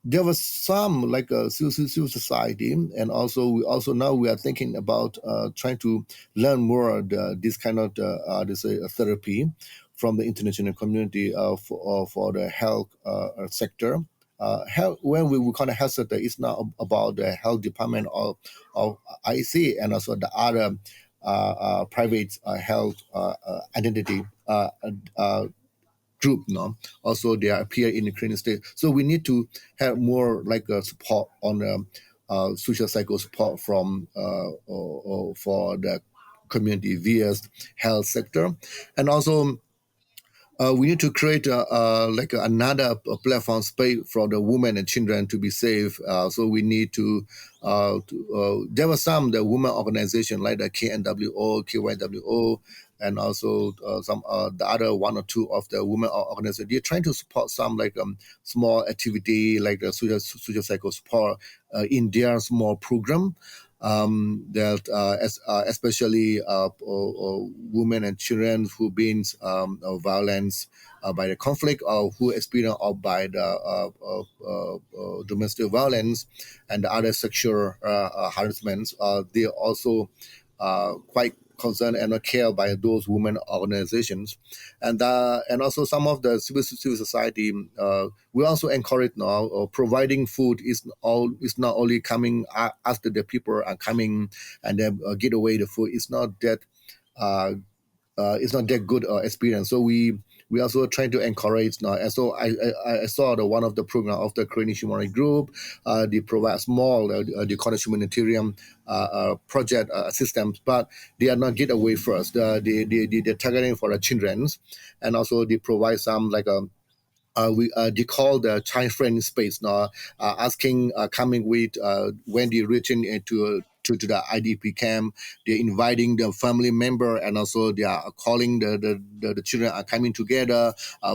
Speaker 7: There was some like a civil society, and also now we are thinking about trying to learn more this kind of therapy from the international community for the health sector. Health, when we call it health sector, it's not about the health department of IC and also the other private health identity group. No, also they appear in the Korean state. So we need to have more like support on social cycle support from for the community via health sector, and also we need to create like another platform space for the women and children to be safe. So we need to there were some the women organization like the KNWO, KYWO, and also some the other one or two of the women organizations. They're trying to support some like small activity like the social cycle support in their small program. That especially women and children who've been violence by the conflict, or who experience by the domestic violence and the other sexual harassments. They also quite concerned and care by those women organizations, and also some of the civil society. We also encourage now providing food is not only coming after the people are coming and then get away the food. It's not that good experience. So we also trying to encourage now. And so I saw the one of the program of the Karenni Human Rights Group. They provide small they call it humanitarian project assistance, but they are not get away first. They're targeting for the children, and also they provide some like a. They call the child friendly space now, asking coming with when they reaching into to the IDP camp. They're inviting the family member, and also they are calling the children are coming together,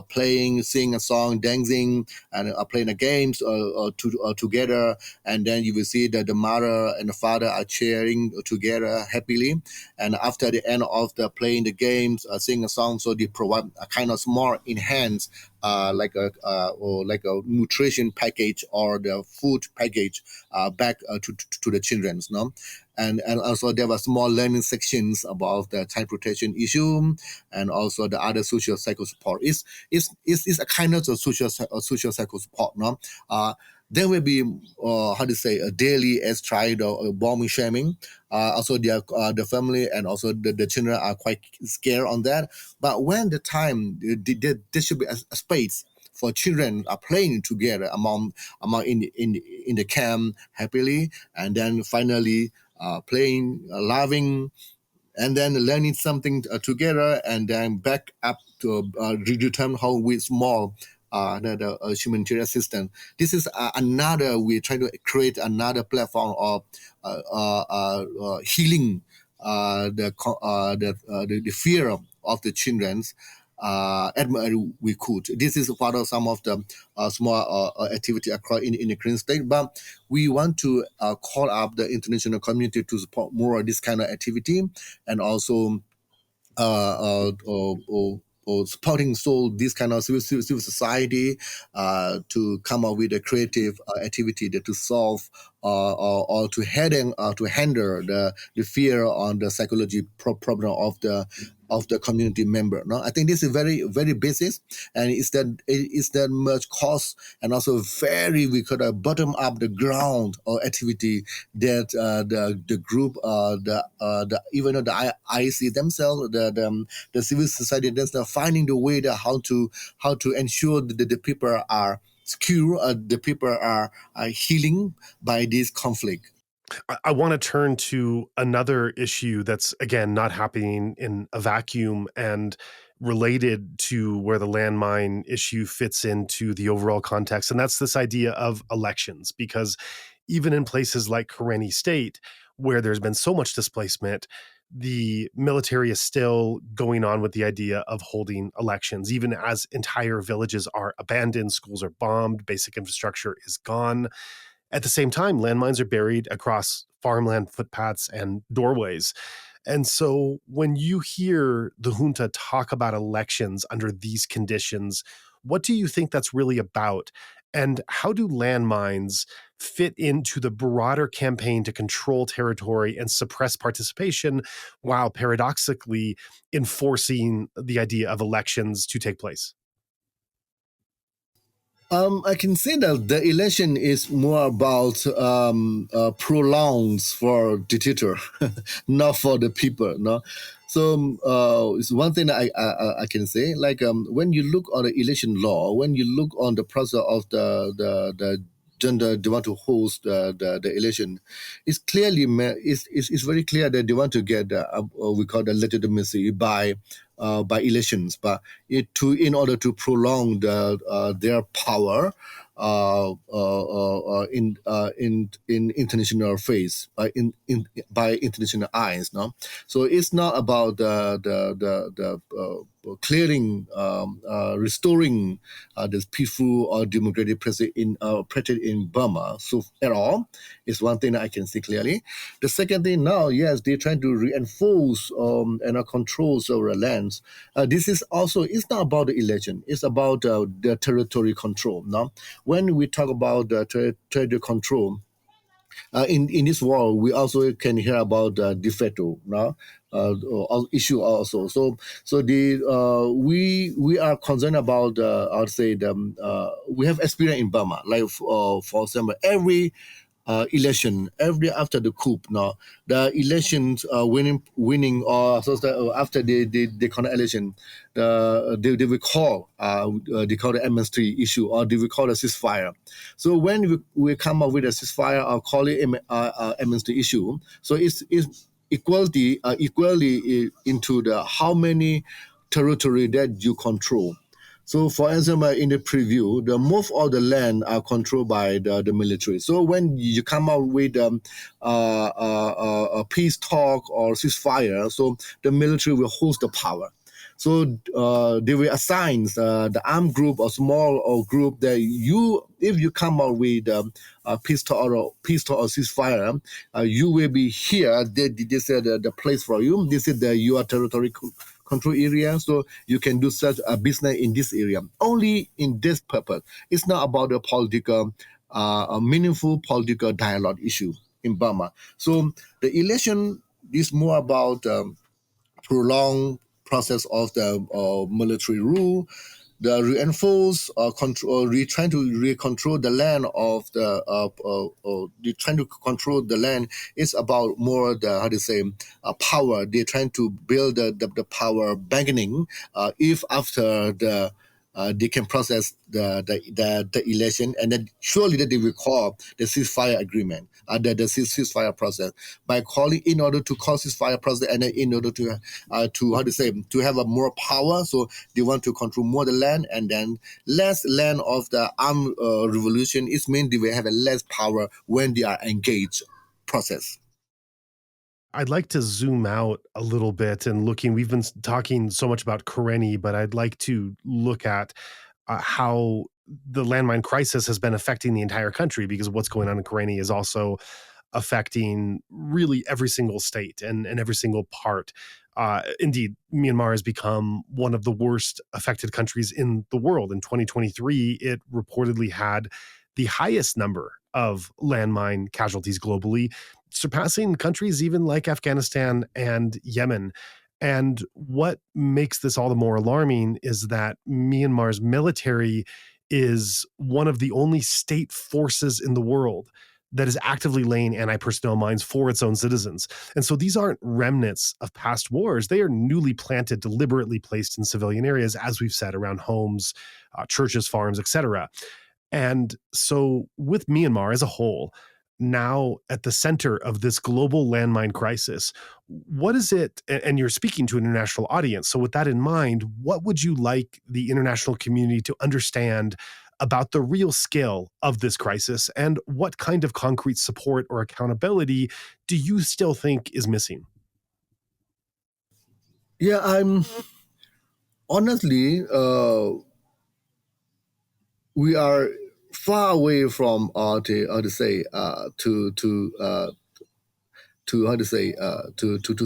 Speaker 7: playing, sing a song, dancing, and playing the games together. And then you will see that the mother and the father are cheering together happily. And after the end of the playing the games, sing a song, so they provide a kind of small enhanced like a nutrition package or the food package back to the children's, no. And also there were small learning sections about the child protection issue, and also the other social psycho support. Is a kind of a social psycho support, no. There will be a daily airstrike or bombing shaming. Also, the family and also the children are quite scared on that. But when the time there should be a space for children are playing together among in the camp happily, and then finally playing, laughing, and then learning something together, and then back up to return home with small the humanitarian assistance. This is another, we're trying to create another platform of healing the fear of the children's we could. This is part of some of the small activity across in the Korean state, but we want to call up the international community to support more of this kind of activity, and also supporting this kind of civil society to come up with a creative activity to solve or to handle the fear on the psychology problem of the community member. No, I think this is very, very basic, and it's that much cost, and also very, we could bottom up the ground or activity that the group, even though the IC themselves, the civil society themselves, finding the way that how to ensure that the people are secure, the people are healing by this conflict.
Speaker 5: I want to turn to another issue that's, again, not happening in a vacuum and related to where the landmine issue fits into the overall context. And that's this idea of elections, because even in places like Karenni State, where there's been so much displacement, the military is still going on with the idea of holding elections, even as entire villages are abandoned, schools are bombed, basic infrastructure is gone. At the same time, landmines are buried across farmland footpaths and doorways. And so when you hear the junta talk about elections under these conditions, what do you think that's really about? And how do landmines fit into the broader campaign to control territory and suppress participation, while paradoxically enforcing the idea of elections to take place?
Speaker 7: I can say that the election is more about prolongs for dictator, not for the people. No, so it's one thing that I can say. Like when you look on the election law, when you look on the process of the gender they want to host the election, it's clearly it's very clear that they want to get we call the legitimacy by elections, but in order to prolong their power in international phase, by international eyes. No, so it's not about the clearing, restoring this peaceful or democratic practice in Burma. So at all, is one thing that I can see clearly. The second thing now, yes, they're trying to reinforce and control over lands. This is also, it's not about the election, it's about the territory control. Now, when we talk about territory control, in this war, we also can hear about de facto issue also. So we are concerned about I would say we have experience in Burma, like for example, every election, every after the coup, now the elections winning or so after the kind of election, they will call they call the amnesty issue, or they will call a ceasefire. So when we come up with a ceasefire or call it amnesty issue, so it's equally into the how many territory that you control. So, for example, in the preview, the most of the land are controlled by the military. So, when you come out with a peace talk or ceasefire, so the military will hold the power. So they will assign the armed group or small group that if you come out with a peace talk or ceasefire, you will be here. This is the place for you. This is your territory control area, so you can do such a business in this area. Only in this purpose. It's not about a political, a meaningful political dialogue issue in Burma. So the election is more about prolonged process of the military rule, the reinforce control, trying to control the land of trying to control the land is about more the power. They're trying to build the power bargaining. If after they can process the election, and then surely that they will call the ceasefire agreement, the ceasefire process, by calling in order to call ceasefire process, and then in order to have a more power. So they want to control more the land, and then less land of the armed revolution. It means they will have a less power when they are engaged process.
Speaker 5: I'd like to zoom out a little bit and we've been talking so much about Karenni, but I'd like to look at how the landmine crisis has been affecting the entire country, because what's going on in Karenni is also affecting really every single state and every single part Indeed, Myanmar has become one of the worst affected countries in the world. In 2023, it reportedly had the highest number of landmine casualties globally, surpassing countries even like Afghanistan and Yemen. And what makes this all the more alarming is that Myanmar's military is one of the only state forces in the world that is actively laying anti-personnel mines for its own citizens. And so these aren't remnants of past wars. They are newly planted, deliberately placed in civilian areas, as we've said, around homes, churches, farms, etc. And so with Myanmar as a whole, now at the center of this global landmine crisis, what is it, and you're speaking to an international audience, so with that in mind, what would you like the international community to understand about the real scale of this crisis, and what kind of concrete support or accountability do you still think is missing?
Speaker 7: Yeah, I'm honestly, we are far away from to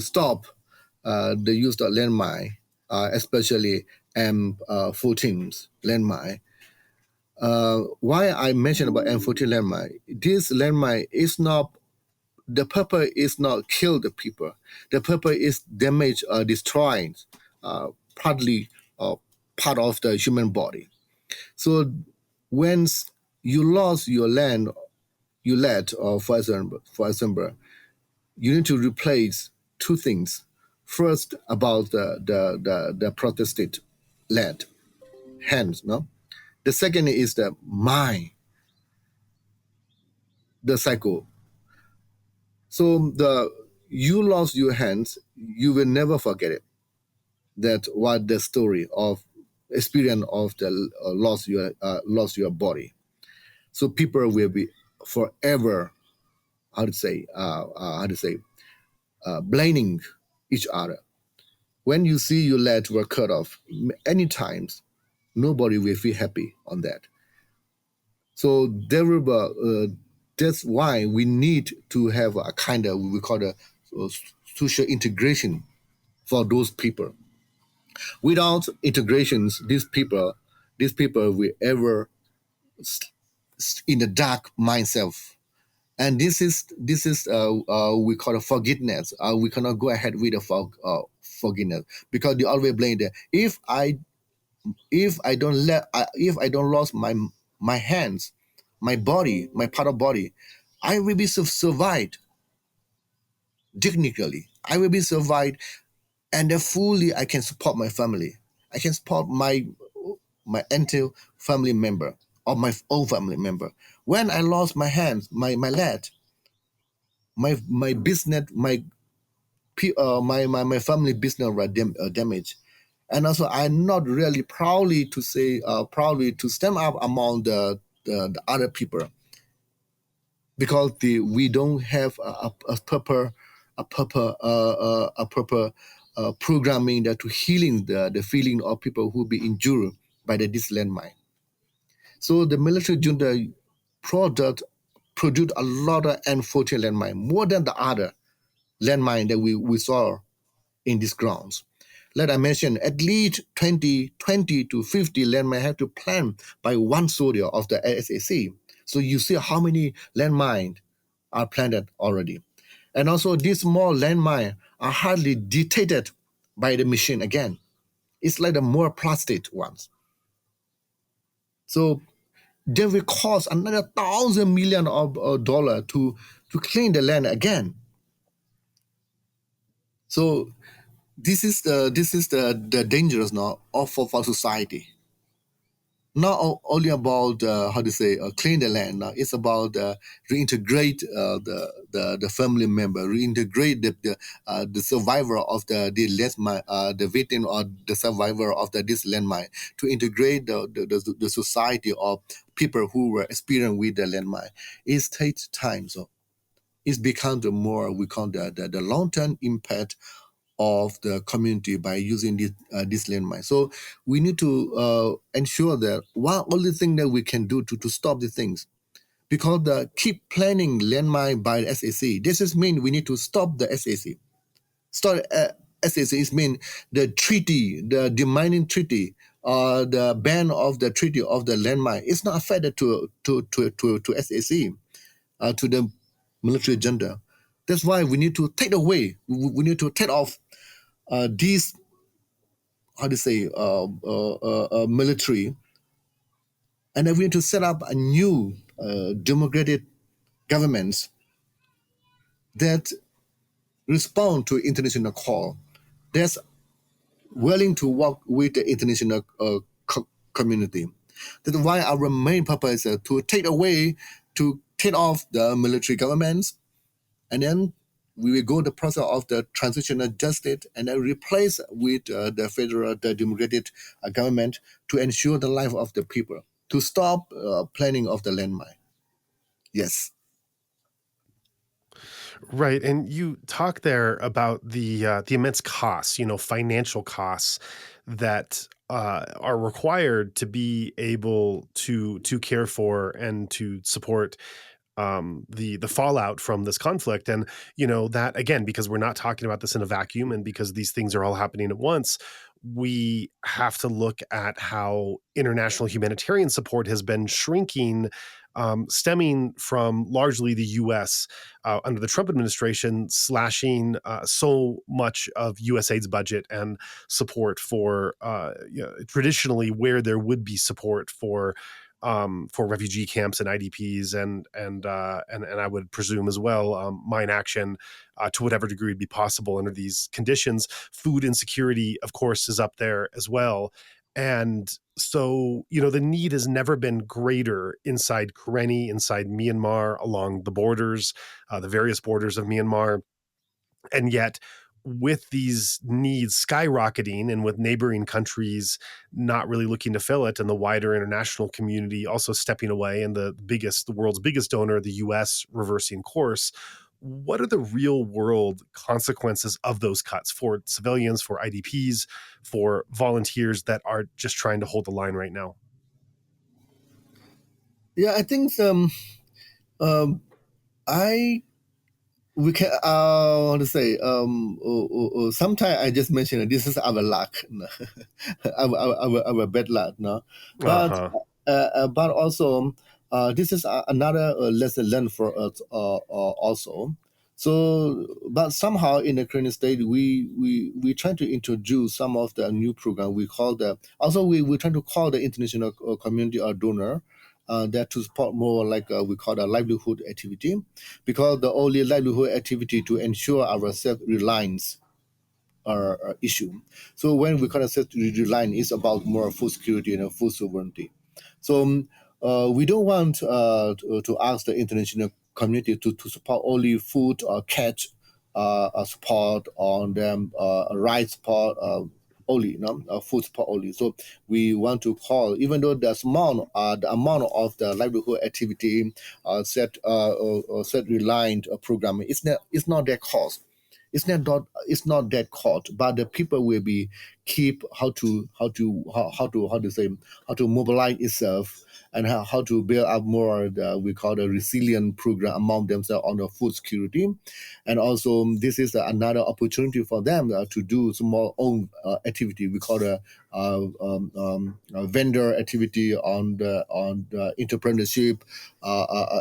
Speaker 7: stop the use of landmine, especially M14 landmine. Why I mentioned about M14 landmine? This landmine is not, the purpose is not kill the people. The purpose is damage or destroying partly part of the human body. So when you lost your land, for example, you need to replace two things. First, about the protested land, hands, no? The second is the mind, the cycle. So you lost your hands, you will never forget it. That what the story of experience of the lost your body. So people will be forever, blaming each other. When you see your legs were cut off, any times, nobody will feel happy on that. So that's why we need to have a kind of, we call it social integration for those people. Without integrations, these people will ever in the dark mindset. And this is we call it forgiveness. We cannot go ahead with the forgiveness, because they always blame that if I don't lose my hands, my body, my part of body, I will be survived dignitily. I will be survived, and then fully I can support my family. I can support my entire family member or my own family member. When I lost my hands, my leg, my business, my family business were damaged. And also, I'm not really proudly to stand up among the other people, because we don't have a proper programming that to healing the feeling of people who be injured by this landmine. So the military junta produced a lot of M14 landmine, more than the other landmine that we saw in these grounds. Let I mention, at least 20 to 50 landmine have to plan by one soldier of the SAC. So you see how many landmines are planted already. And also these small landmines are hardly detected by the machine again. It's like the more plastic ones. So they will cost another $1,000 million to clean the land again. So this is the dangerous now for society. Not only about clean the land. Now it's about reintegrate the family member, reintegrate the survivor of the landmine, the victim or the survivor of this landmine, to integrate the society of people who were experiencing with the landmine. It takes time, so it's become the more we call the long-term impact of the community by using this landmine. So we need to ensure that one only thing that we can do to stop the things, because keep planning landmine by the SAC. This is mean we need to stop the SAC. Start SAC is mean the treaty, the demining treaty, the ban of the treaty of the landmine. It's not affected to SAC, to the military agenda. That's why we need to take away. We need to take off these, how to say, military, and then we need to set up a new democratic governments that respond to international call, that's willing to work with the international community. That's why our main purpose is to take off the military governments, and then we will go the process of the transitional justice and then replace with the federal, the democratic government to ensure the life of the people, to stop planning of the landmine. Yes.
Speaker 5: Right, and you talk there about the immense costs, financial costs that are required to be able to care for and to support the fallout from this conflict. And that, again, because we're not talking about this in a vacuum, and because these things are all happening at once, we have to look at how international humanitarian support has been shrinking, stemming from largely the U.S. Under the Trump administration, slashing so much of USAID's budget and support for traditionally where there would be support for refugee camps and IDPs and I would presume as well mine action to whatever degree would be possible under these conditions. Food insecurity, of course, is up there as well. And so, the need has never been greater inside Karenni, inside Myanmar, along the borders, the various borders of Myanmar. And yet, with these needs skyrocketing and with neighboring countries not really looking to fill it, and the wider international community also stepping away, and the world's biggest donor, the US, reversing course, what are the real world consequences of those cuts for civilians, for IDPs, for volunteers that are just trying to hold the line right now?
Speaker 7: Yeah, I think we can how to say sometimes I just mentioned this is our luck, our bad luck, no, but but also this is another lesson learned for us also. So, but somehow in the current state, we try to introduce some of the new program. We call we try to call the international community a donor. That to support more like we call a livelihood activity, because the only livelihood activity to ensure our self-reliance issue. So when we call it self-reliance, it's about more food security and food sovereignty. So we don't want to ask the international community to support only food or catch support on them, rights support only, food support only. So we want to call, even though the amount of the livelihood activity set reliant program it's not that cost. It's not that cost, but the people will be keep how to mobilize itself, and how to build up more we call the resilient program among themselves on the food security. And also this is another opportunity for them to do some more own activity. We call the vendor activity on the entrepreneurship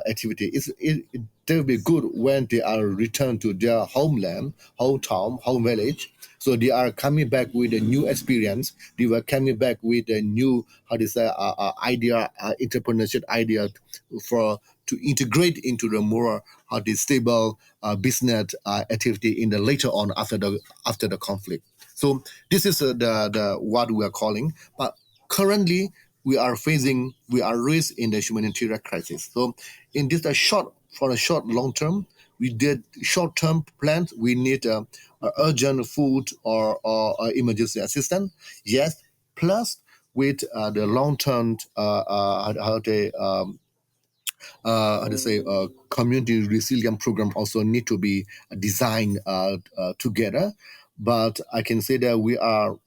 Speaker 7: activity. It will be good when they are returned to their homeland, hometown, home village. So they are coming back with a new experience. They were coming back with a new, idea, entrepreneurship idea to integrate into the more stable business activity in the later on after the conflict. So this is the what we are calling. But currently we are raised in the humanitarian crisis. So in this for a short long term, we did short-term plans. We need urgent food or emergency assistance. Yes, plus with the long-term community resilient program also need to be designed together. But I can say that we are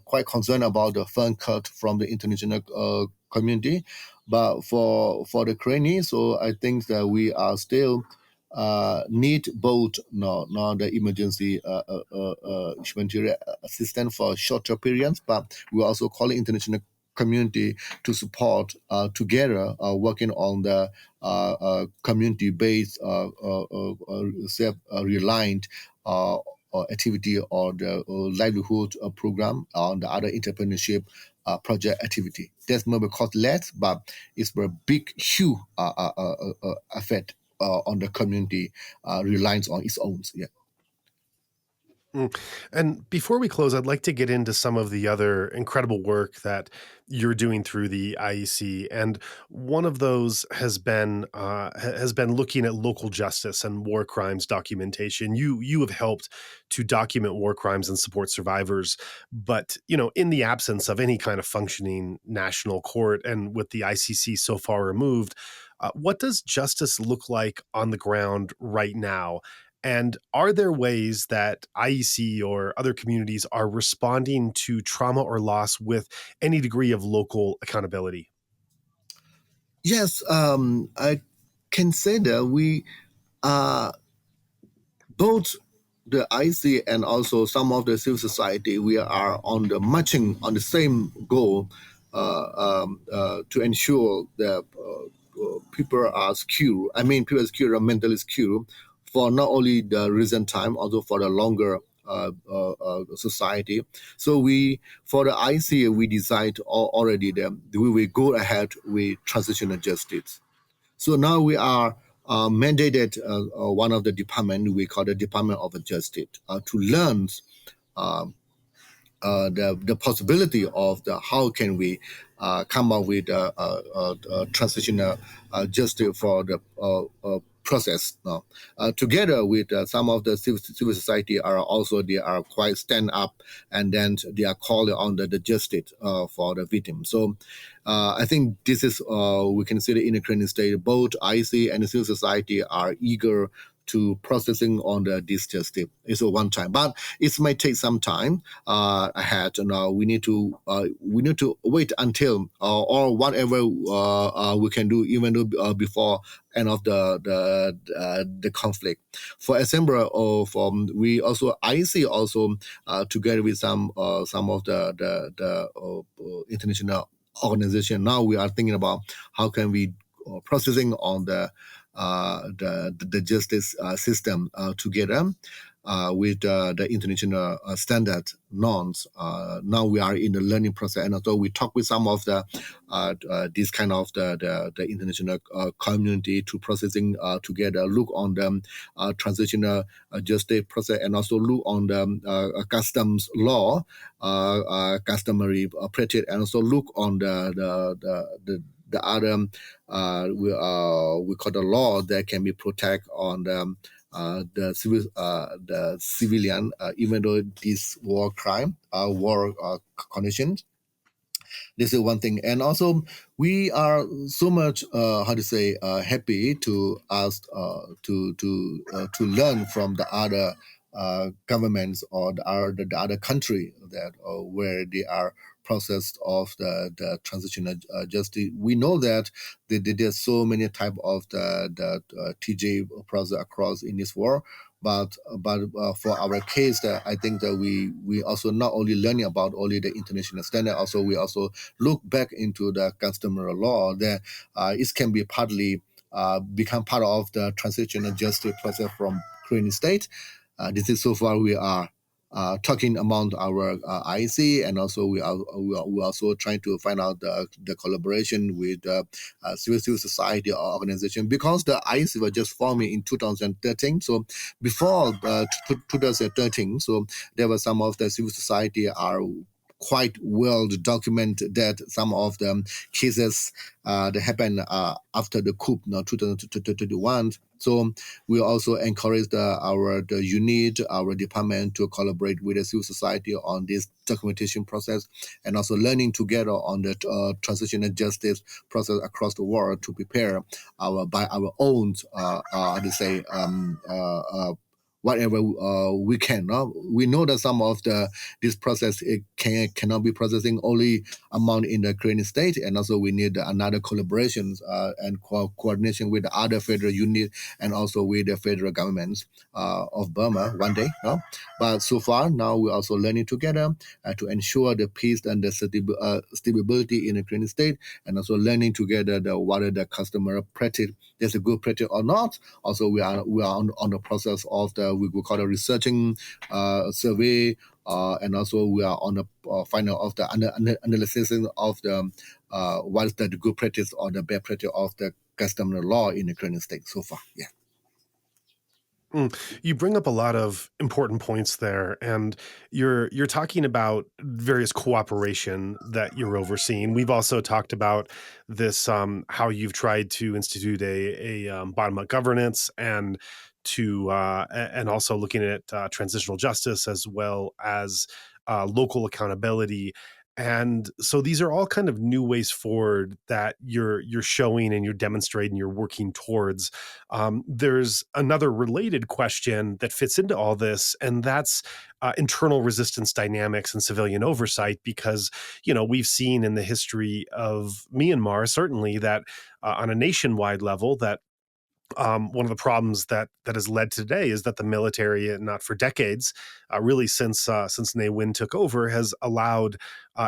Speaker 7: quite concerned about the fund cut from the international community. But for the Karenni, so I think that we are still need both the emergency humanitarian assistance for shorter periods, but we're also calling international community to support together working on the community-based self-reliant activity or the livelihood program on the other entrepreneurship project activity. That's maybe cost less, but it's a big, huge effect on the community reliance on its own. Yeah.
Speaker 5: And before we close, I'd like to get into some of the other incredible work that you're doing through the IEC, and one of those has been looking at local justice and war crimes documentation. You have helped to document war crimes and support survivors, but in the absence of any kind of functioning national court, and with the ICC so far removed, what does justice look like on the ground right now? And are there ways that IEC or other communities are responding to trauma or loss with any degree of local accountability?
Speaker 7: Yes, I can say that we both the IEC and also some of the civil society, we are on the marching on the same goal to ensure that people are secure. I mean, people are secure, are mentally secure for not only the recent time, also for the longer society. So for the IEC, we decide already that we will go ahead with transitional justice. So now we are mandated one of the department we call the Department of Justice to learn the possibility of how can we come up with transitional justice for the process now. Together with some of the civil society they are quite stand up, and then they are calling on the justice for the victim. So I think this is we can see that in the current state, both IC and the civil society are eager to processing on this justice. It's a one time, but it might take some time ahead. Now we need to wait until or whatever we can do, even though before end of the conflict. For example, we also IC also together with some of the international organization. Now we are thinking about how can we processing on the justice system together with the international standard norms. Now we are in the learning process, and although we talk with some of the this kind of the international community to processing together, look on the transitional justice process, and also look on the customs law, customary practice, and also look on the other we call the law that can be protect on the civilian, even though this war crime, war conditions. This is one thing, and also we are so much happy to ask to learn from the other governments or the other country that where they are processed of the transitional justice. We know that there's so many type of the TJ process across in this world. But for our case, I think that we also not only learning about only the international standard, also we also look back into the customary law that it can be partly become part of the transitional justice process from Karenni state. This is so far we are talking among our IC, and also we are also trying to find out the collaboration with civil society or organization, because the IC was just forming in 2013. So before 2013, so there were some of the civil society are quite well documented that some of the cases that happened after the coup, 2021. So we also encourage our unit, our department to collaborate with the civil society on this documentation process, and also learning together on the transitional justice process across the world to prepare our own whatever we can. No? We know that some of this process cannot be processing only amount in the Karenni state, and also we need another collaborations and coordination with the other federal unit and also with the federal governments of Burma one day. No? But so far now we're also learning together to ensure the peace and the stability in the Karenni state, and also learning together whether the customer practice there's a good practice or not. Also, we are on the process of we call it researching survey, and also we are on the final of the analysis of the what is the good practice or the bad practice of the customer law in the current state so far. Yeah.
Speaker 5: You bring up a lot of important points there, and you're talking about various cooperation that you're overseeing. We've also talked about this, how you've tried to institute a bottom-up governance and also looking at transitional justice as well as local accountability. And so these are all kind of new ways forward that you're showing and you're demonstrating, you're working towards. There's another related question that fits into all this, and that's internal resistance dynamics and civilian oversight, because, we've seen in the history of Myanmar, certainly, that on a nationwide level, that one of the problems that has led today is that the military, not for decades, really since Ne Win took over, has allowed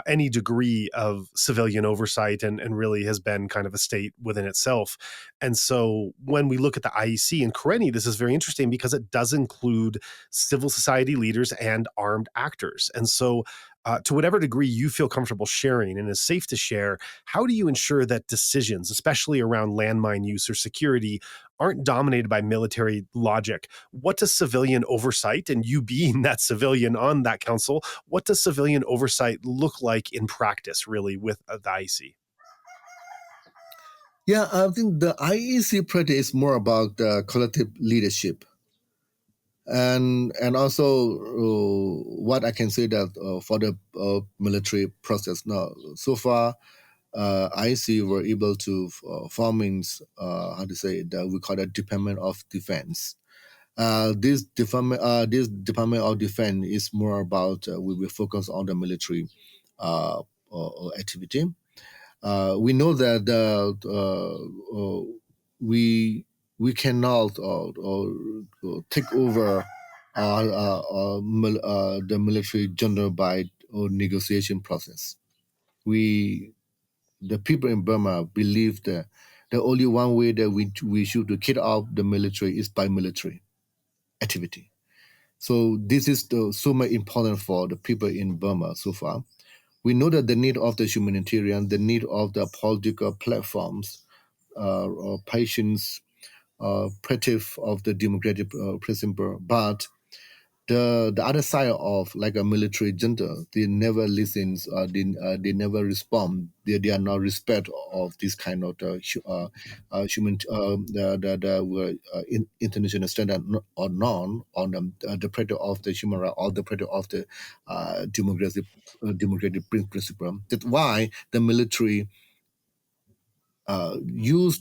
Speaker 5: any degree of civilian oversight and really has been kind of a state within itself. And so when we look at the IEC and Karenni, this is very interesting because it does include civil society leaders and armed actors. And so to whatever degree you feel comfortable sharing and is safe to share, how do you ensure that decisions, especially around landmine use or security, aren't dominated by military logic? What does civilian oversight, and you being that civilian on that council, what does civilian oversight look like in practice, really, with the IEC?
Speaker 7: Yeah, I think the IEC practice is more about collective leadership. And also what I can say that for the military process now, so far, IC were able to forming we call it Department of Defense. This department of defense is more about we will focus on the military activity. We know that we cannot take over the military junta by negotiation process. The people in Burma believe that the only one way that we should kick off the military is by military activity. So this is so much important for the people in Burma so far. We know that the need of the humanitarian, the need of the political platforms, patience, practice of the democratic principle, but the other side of like a military junta, they never listen, they never respond. They are not respect of this kind of human international standard or norm on the practice of the human right or the practice of the democratic principle. That's why the military use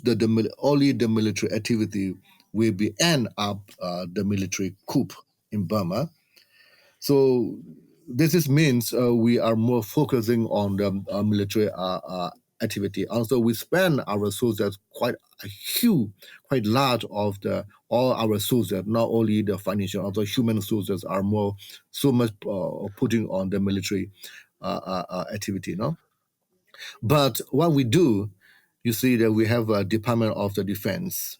Speaker 7: only the military activity will be end up the military coup in Burma. So this means we are more focusing on the military activity. Also, we spend our resources quite large of all our resources, not only the financial, also human resources are so much putting on the military activity. No, but what we do, you see that we have a Department of the Defense.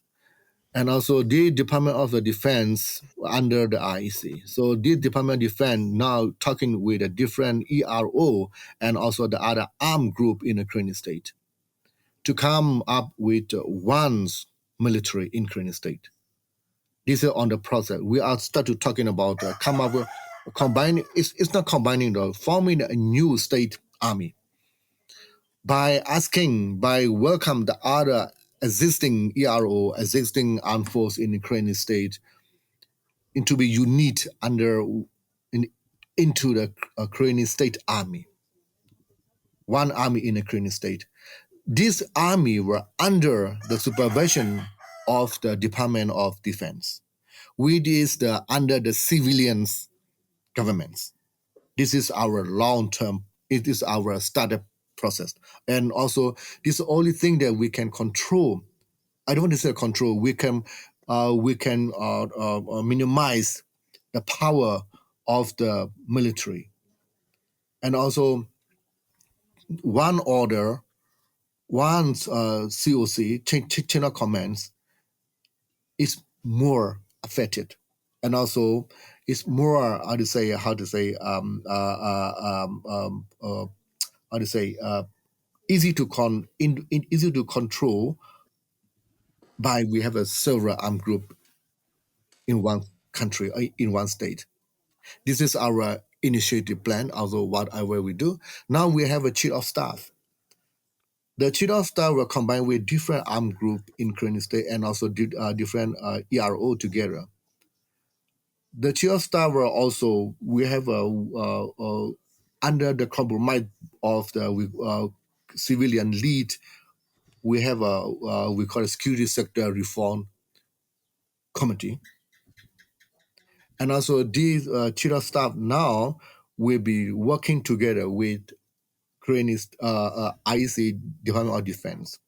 Speaker 7: And also the Department of the Defense under the IEC. So the Department of Defense now talking with a different ERO and also the other armed group in the Karenni state to come up with one military in Karenni state. This is on the process. We are started talking about come up with combining. It's not combining though, forming a new state army by welcome the other existing ERO, existing armed force in the Karenni state, into be unit into the Karenni state army. One army in the Karenni state. This army were under the supervision of the Department of Defense. which is under the civilians governments. This is our long-term, it is our startup process. And also, this is the only thing that we can control. I don't want to say control, we can minimize the power of the military. And also, one order, one COC, chain of commands, is more affected, and also it's more easy to easy to control by we have a several armed group in one country or in one state. This is our initiative plan, also whatever we do. Now we have a chief of staff. The chief of staff will combine with different armed group in Karenni State and also different ERO together. The chief of staff will also, we have under the compromise of the civilian lead, we have we call it security sector reform committee. And also these chief of staff now will be working together with Karenni's IC Department of Defense.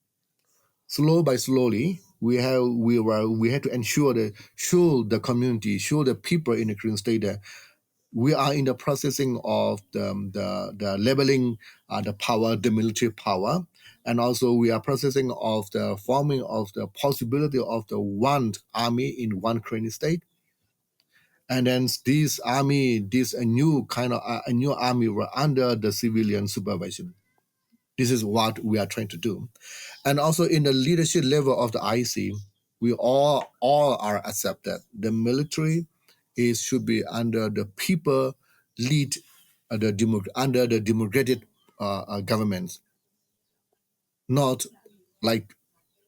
Speaker 7: Slowly, we had to ensure show the community, show the people in the Karenni state that we are in the processing of the leveling the power, the military power, and also we are processing of the forming of the possibility of the one army in one Karenni state. And then this army, a new army were under the civilian supervision. This is what we are trying to do. And also in the leadership level of the IC, we all are accepted. The military should be under the people lead under the democratic governments, not like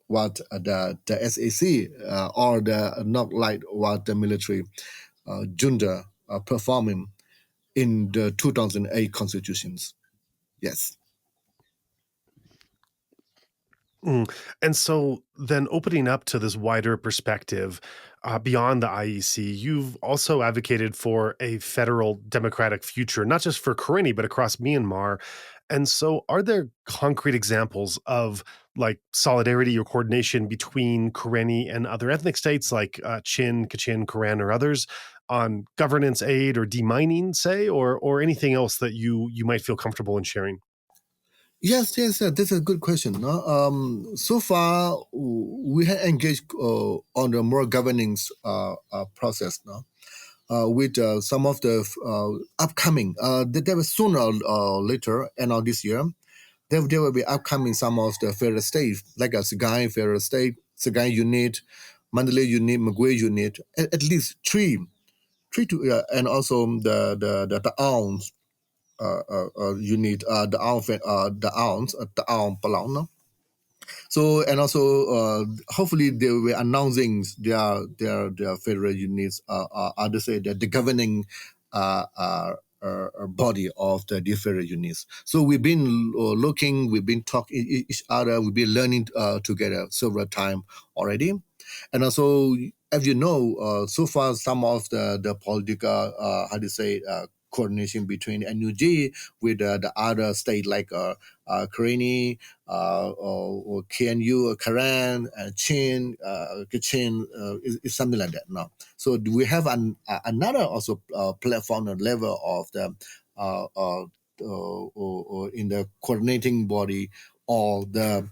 Speaker 7: what the SAC or not like what the military junta performing in the 2008 constitutions. Yes.
Speaker 5: And so then opening up to this wider perspective beyond the IEC, you've also advocated for a federal democratic future, not just for Karenni, but across Myanmar. And so are there concrete examples of like solidarity or coordination between Karenni and other ethnic states like Chin, Kachin, Karen, or others on governance aid or demining, say, or anything else that you might feel comfortable in sharing?
Speaker 7: Yes. This is a good question. No? So far, we have engaged on the more governance process now with some of the upcoming. There was sooner or later, end of this year, there will be upcoming some of the federal states, like a Sagaing federal state, Sagaing unit, Mandalay unit, Magui unit, at least three to, and also the Aung unit, the Aung Palau, no? So and also hopefully they will be announcing their federal units. Others say that the governing body of the different units. So we've been looking, we've been talking each other, we've been learning together several times already, and also as you know, so far some of the political coordination between NUG with the other state like Karenni, or KNU, Karen, Chin, Kachin, is something like that now. So we have another also platform level of the in the coordinating body or the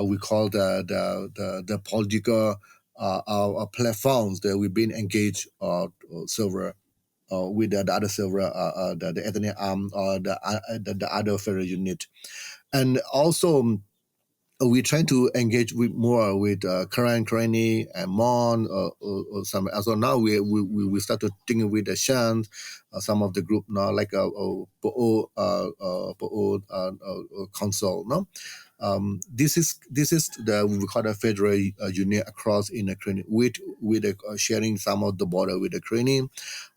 Speaker 7: we call the political platforms that we've been engaged several with the other several the ethnic arm or the other federal unit, and also we try to engage with more with Karen, Karenni, and Mon, or some. So now we start to think with the Shan, some of the group now like Po'o Council. No, this is the we call the federal unit across in the Karenni with sharing some of the border with the Karenni.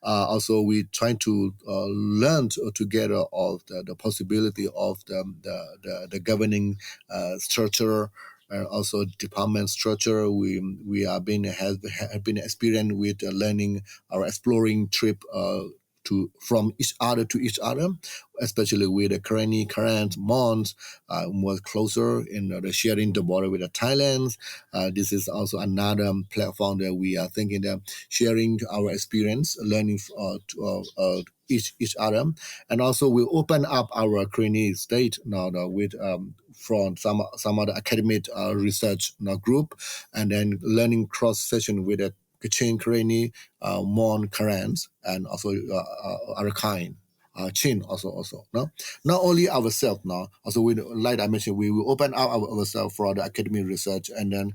Speaker 7: Also, we trying to learn together of the possibility of the governing structure also department structure. We have been experienced with learning our exploring trip from each other to each other, especially with the Karenni, Mons, more closer in the sharing the border with the Thailand. This is also another platform that we are thinking that sharing our experience, learning to each other, and also we open up our Karenni state now with from some other academic research group, and then learning cross session with the Kachin Karenni, Mon Karens, and also Arakan. Chin also no, not only ourselves now. Also, we like I mentioned, we will open up ourselves for the academic research and then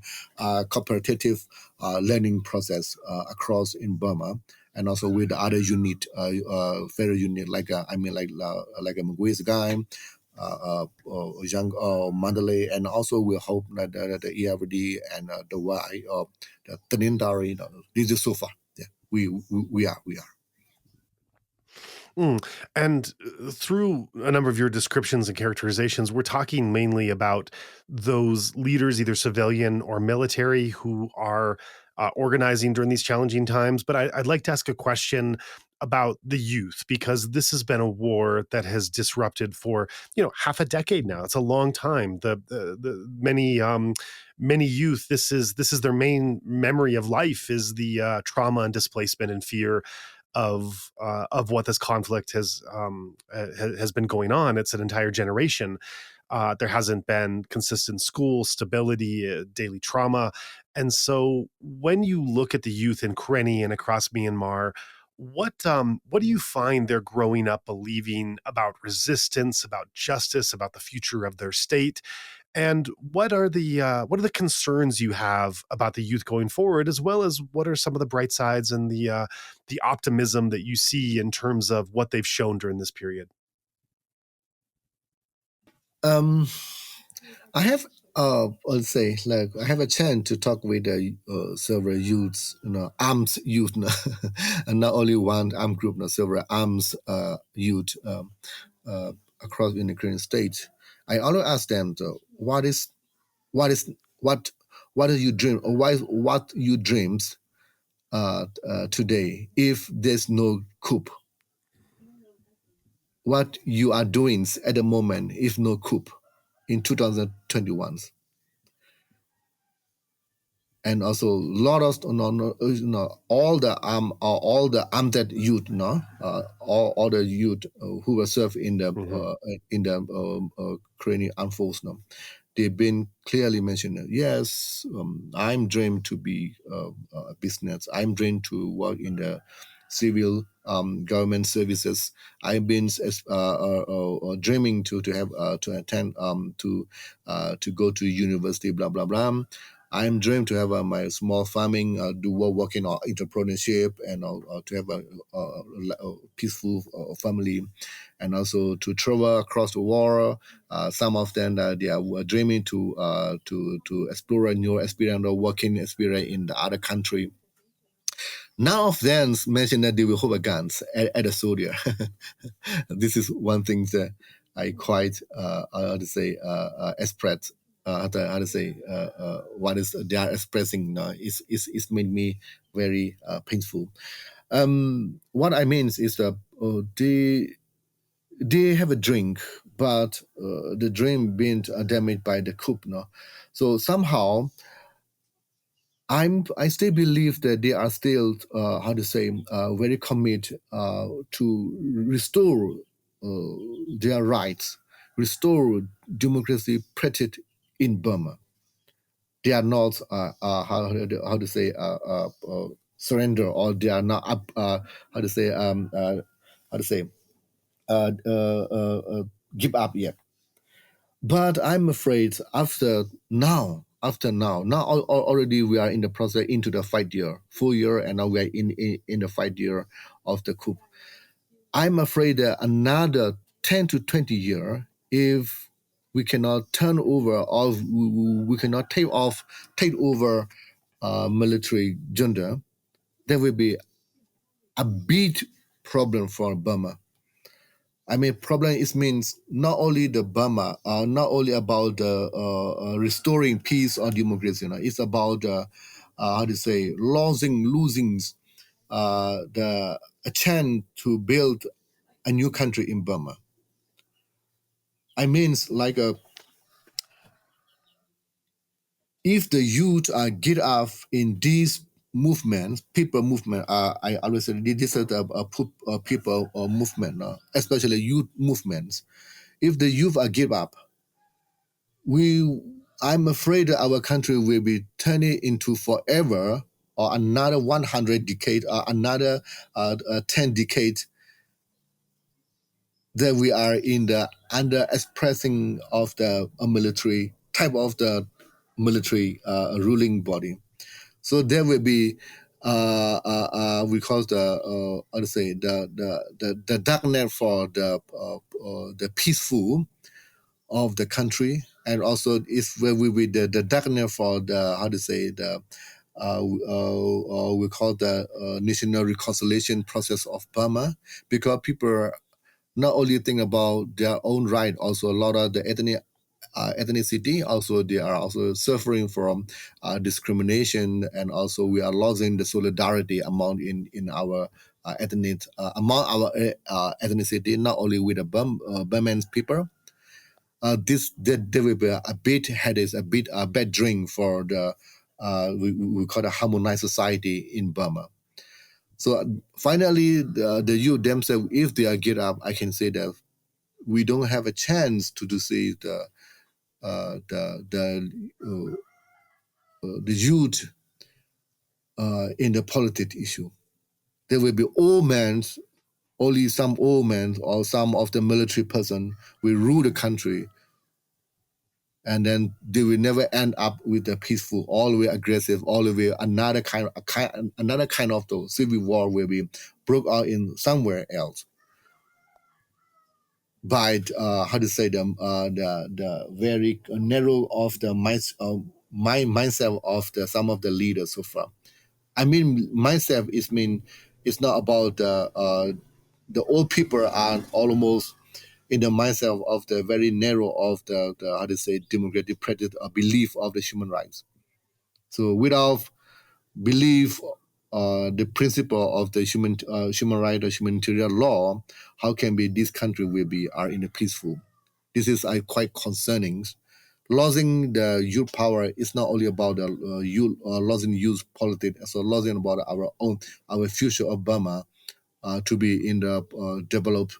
Speaker 7: cooperative learning process across in Burma, and also with the other unit, federal unit like a Mugwis guy. Young Mandalay, and also we hope that the ERD and the Y of the Tanindari. This is so far. Yeah, we are.
Speaker 5: And through a number of your descriptions and characterizations, we're talking mainly about those leaders, either civilian or military, who are organizing during these challenging times. But I'd like to ask a question about the youth, because this has been a war that has disrupted for half a decade now. It's a long time. The many youth, this is their main memory of life, is the trauma and displacement and fear of what this conflict has been going on. It's an entire generation. There hasn't been consistent school stability, daily trauma, and so when you look at the youth in Karenni and across Myanmar, what do you find they're growing up believing about resistance, about justice, about the future of their state? And what are the concerns you have about the youth going forward, as well as what are some of the bright sides and the optimism that you see in terms of what they've shown during this period?
Speaker 7: I have let's say I have a chance to talk with several youths, armed youth, and not only one armed group, several arms youth across in the Korean state. I always ask them, what do you dream, or what you dreams today if there's no coup? What you are doing at the moment if no coup in 2021? And also a lot of all the armed youth, all the youth who were served in the Korean armed force, they've been clearly mentioned. Yes, I'm dreamed to be a business. I'm dreamed to work in the civil government services. I've been dreaming to have to attend to go to university. Blah blah blah. I'm dreaming to have my small farming, do working on entrepreneurship, and to have a peaceful family, and also to travel across the world. Some of them they are dreaming to explore a new experience or working experience in the other country. None of them mentioned that they will hold a guns at a soldier. This is one thing that I quite express. What is they are expressing now is made me very painful. What I mean is that they have a drink, but the dream being damaged by the coup. So somehow I still believe that they are still very committed to restore their rights, restore democracy practiced in Burma. They are not surrender, or they are not give up yet. But I'm afraid after now, already we are in the process into the 5 year, 4 year, and now we are in the 5 year of the coup. I'm afraid that another 10 to 20 year, if we cannot turn over, or we cannot take over military junta, there will be a big problem for Burma. I mean, problem is means not only the Burma, not only about restoring peace or democracy. It's about how to say losing the a chance to build a new country in Burma. I means like if the youth get up in these movements, people movement, I always say this is a people movement, especially youth movements. If the youth give up, I'm afraid that our country will be turning into forever or another 100 decade or another 10 decade that we are in the under expressing of the military type of the military ruling body. So there will be we call the how to say the darkness for the peaceful of the country, and also it's where we will the darkness for the how to say the we call the national reconciliation process of Burma, because people not only think about their own right, also a lot of the ethnicity, also they are also suffering from discrimination, and also we are losing the solidarity among in our ethnic among our ethnicity, not only with the Burmese people. There will be a bit headache, a bit bad drink for the we call it harmonized society in Burma. So finally, the youth themselves, if they get up, I can say that we don't have a chance to see the youth in the politics issue. There will be old men, only some old men or some of the military person will rule the country, and then they will never end up with the peaceful, all the way aggressive, all the way another kind of the civil war will be broke out in somewhere else by how to say the very narrow of the mindset of some of the leaders so far. I mean, myself is mean it's not about the old people are almost in the mindset of the very narrow of the how to say democratic practice or belief of the human rights. So without belief the principle of the human right or humanitarian law, how can be this country will be are in a peaceful? This is quite concerning. Losing the youth power is not only about the losing youth politics, also losing about our future of Burma to be in the developed,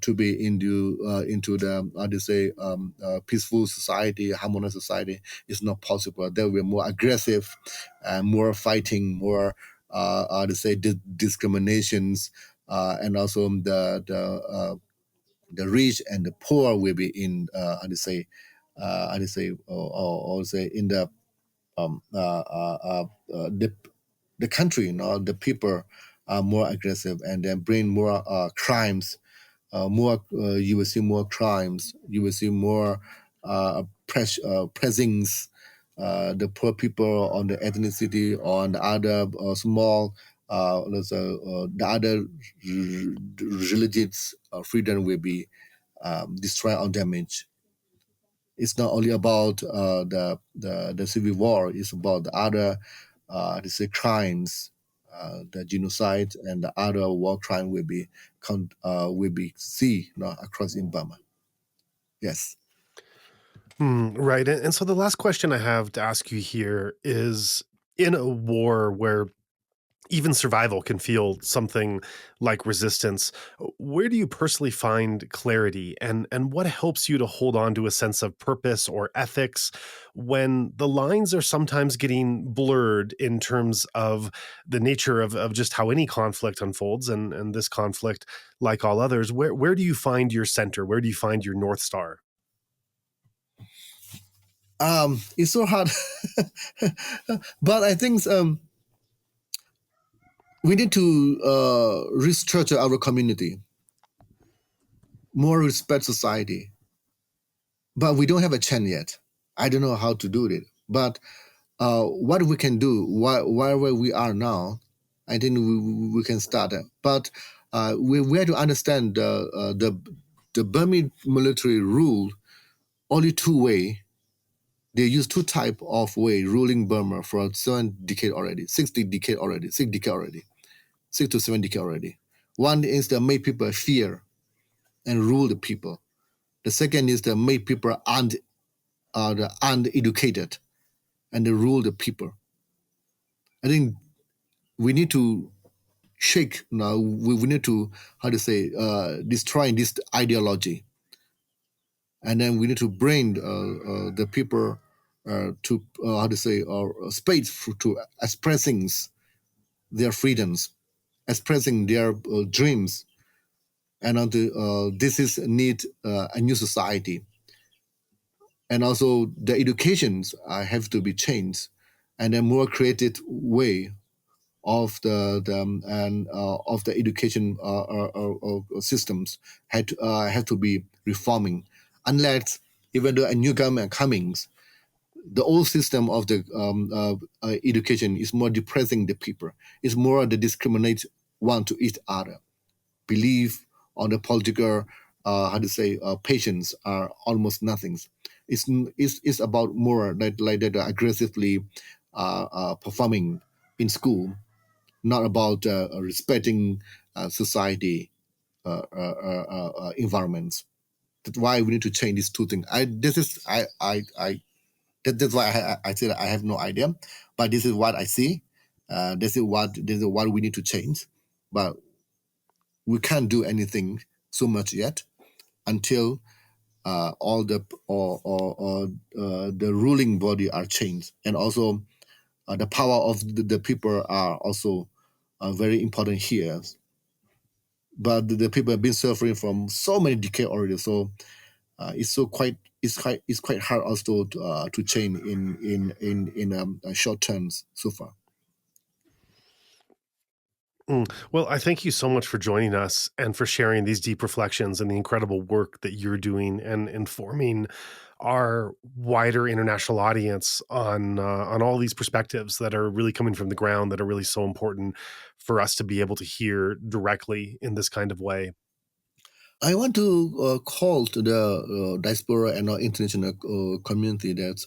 Speaker 7: to be into the how to say peaceful society, harmonious society is not possible. There will be more aggressive, more fighting, more how to say discriminations, and also the rich and the poor will be in or say in the the country, the people are more aggressive and then bring more crimes, you will see more crimes, you will see more pressings, the poor people on the ethnicity, on the other small, the other religious freedom will be destroyed or damaged. It's not only about the civil war; it's about the other crimes, the genocide and the other war crime will be seen across in Burma. Yes.
Speaker 5: Right. And so the last question I have to ask you here is, in a war where even survival can feel something like resistance, where do you personally find clarity, and what helps you to hold on to a sense of purpose or ethics when the lines are sometimes getting blurred in terms of the nature of just how any conflict unfolds, and this conflict, like all others, where do you find your center? Where do you find your North Star?
Speaker 7: It's so hard, but I think we need to restructure our community, more respect society, but we don't have a chance yet. I don't know how to do it, but what we can do, wherever we are now, I think we can start. But we have to understand the Burmese military ruled only two way. They use two type of way ruling Burma for 7 decade already, 6 decade already, 6 to 7 decade already. One is to make people fear and rule the people. The second is to make people uneducated and they rule the people. I think we need to shake now. We need to destroy this ideology, and then we need to bring the people to space to expressing their freedoms, expressing their dreams, and this is need a new society, and also the educations have to be changed, and a more creative way of the education systems have to be reforming. Unless even though a new government comes, the old system of the education is more depressing the people. It's more the discriminate one to each other. Belief on the political patients are almost nothing. It's about more like that aggressively performing in school, not about respecting society environments. That's why we need to change these two things. That's why I said I have no idea, but this is what I see. This is what we need to change, but we can't do anything so much yet until all the the ruling body are changed, and also the power of the people are also very important here. But the people have been suffering from so many decades already, so it's quite hard also to change in short terms so far.
Speaker 5: Well, I thank you so much for joining us and for sharing these deep reflections and the incredible work that you're doing and informing our wider international audience on all these perspectives that are really coming from the ground, that are really so important for us to be able to hear directly in this kind of way.
Speaker 7: I want to call to the diaspora and our international community that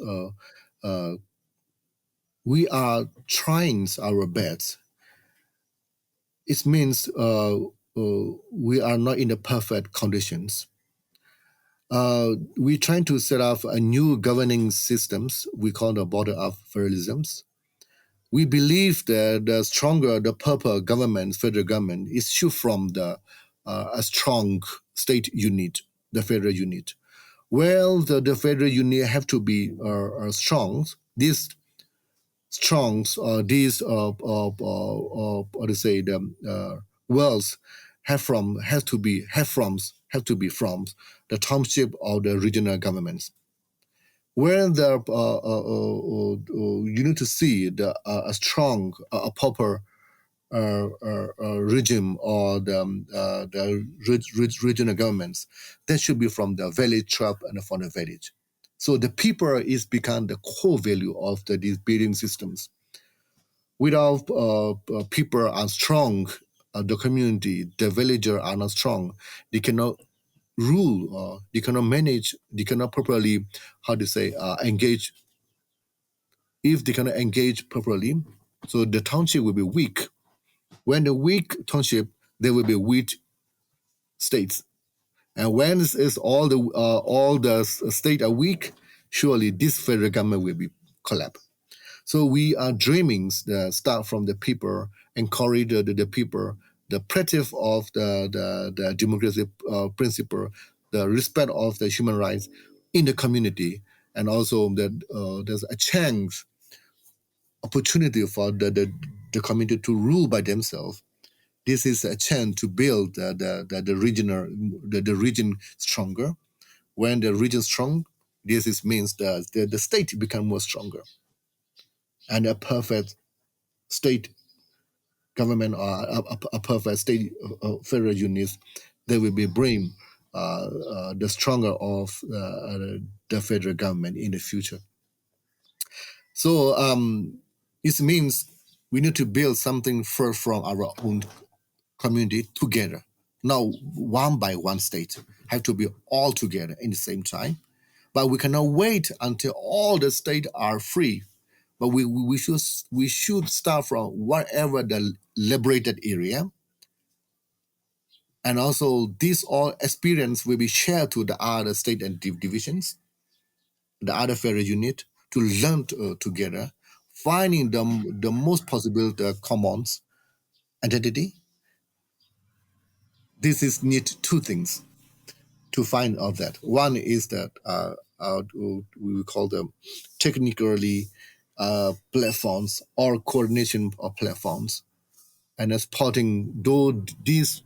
Speaker 7: we are trying our best. It means we are not in the perfect conditions. We're trying to set up a new governing systems we call the border-up federalisms. We believe that the stronger the proper government, federal government, is should from the a strong state unit, the federal unit. Well, the federal unit have to be strong. These strongs or these wells have to be from the township or the regional governments. Where the you need to see a strong proper regime or the regional governments that should be from the village tribe and from the village. So the people is become the core value of these building systems. Without people are strong, the community, the villager are not strong. They cannot rule, they cannot manage, they cannot properly, engage. If they cannot engage properly, so the township will be weak. When the weak township, there will be weak states. And when is all the states are weak, surely this federal government will be collapsed. So we are dreaming start from the people, encourage the people, the practice of the democracy principle, the respect of the human rights in the community, and also that there's a chance, opportunity for the community to rule by themselves. This is a chance to build the region stronger. When the region strong, means that the state become more stronger, and a perfect state government or a perfect state federal units, they will be bring the stronger of the federal government in the future. So it means we need to build something first from our own community together. Now, one by one state have to be all together in the same time. But we cannot wait until all the states are free. But we should start from whatever the liberated area. And also this all experience will be shared to the other state and divisions, the other federal unit, to learn together, finding the most possible commons identity. This is need two things to find out that. One is that we will call them technically platforms or coordination of platforms, and supporting these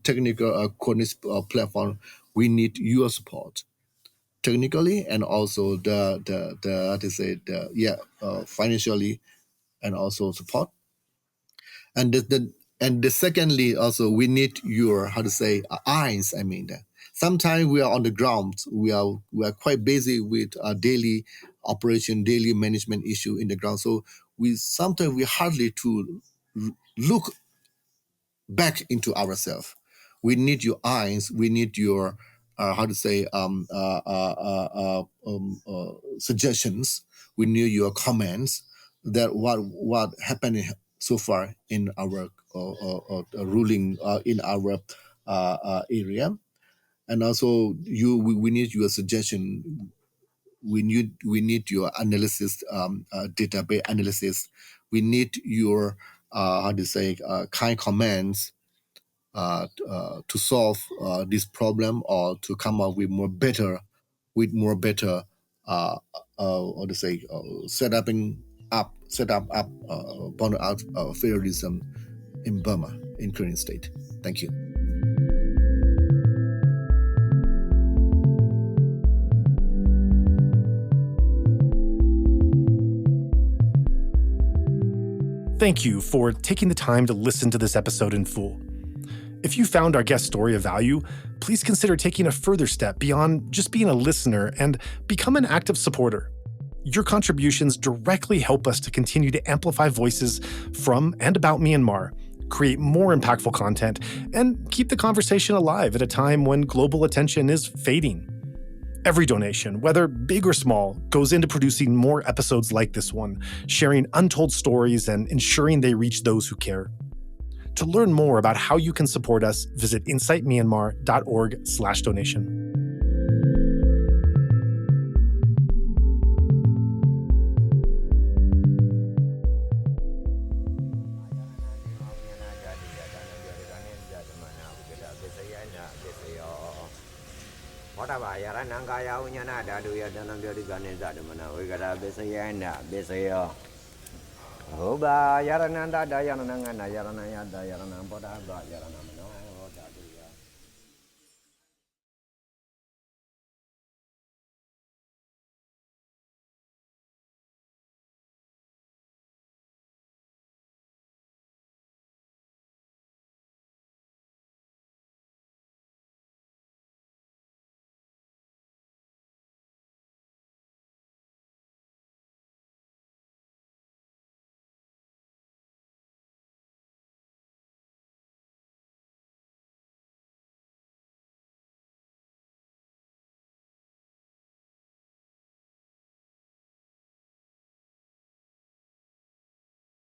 Speaker 7: technical coordination platform, we need your support technically and also financially and also support. And the secondly also we need your eyes. I mean that sometimes we are on the ground, we are quite busy with daily operation, daily management issue in the ground. So we hardly to look back into ourselves. We need your eyes. We need your suggestions. We need your comments. That what happened so far in our ruling in our area, and also we need your suggestion. We need your analysis, database analysis. We need your kind comments to solve this problem or to come up with more better set up bottom out federalism in Burma, in Karenni state. Thank you.
Speaker 5: Thank you for taking the time to listen to this episode in full. If you found our guest story of value, please consider taking a further step beyond just being a listener and become an active supporter. Your contributions directly help us to continue to amplify voices from and about Myanmar, create more impactful content, and keep the conversation alive at a time when global attention is fading. Every donation, whether big or small, goes into producing more episodes like this one, sharing untold stories and ensuring they reach those who care. To learn more about how you can support us, visit insightmyanmar.org/donation.
Speaker 8: Oba yarananda dayananga yaranaya dayanam poda yaranam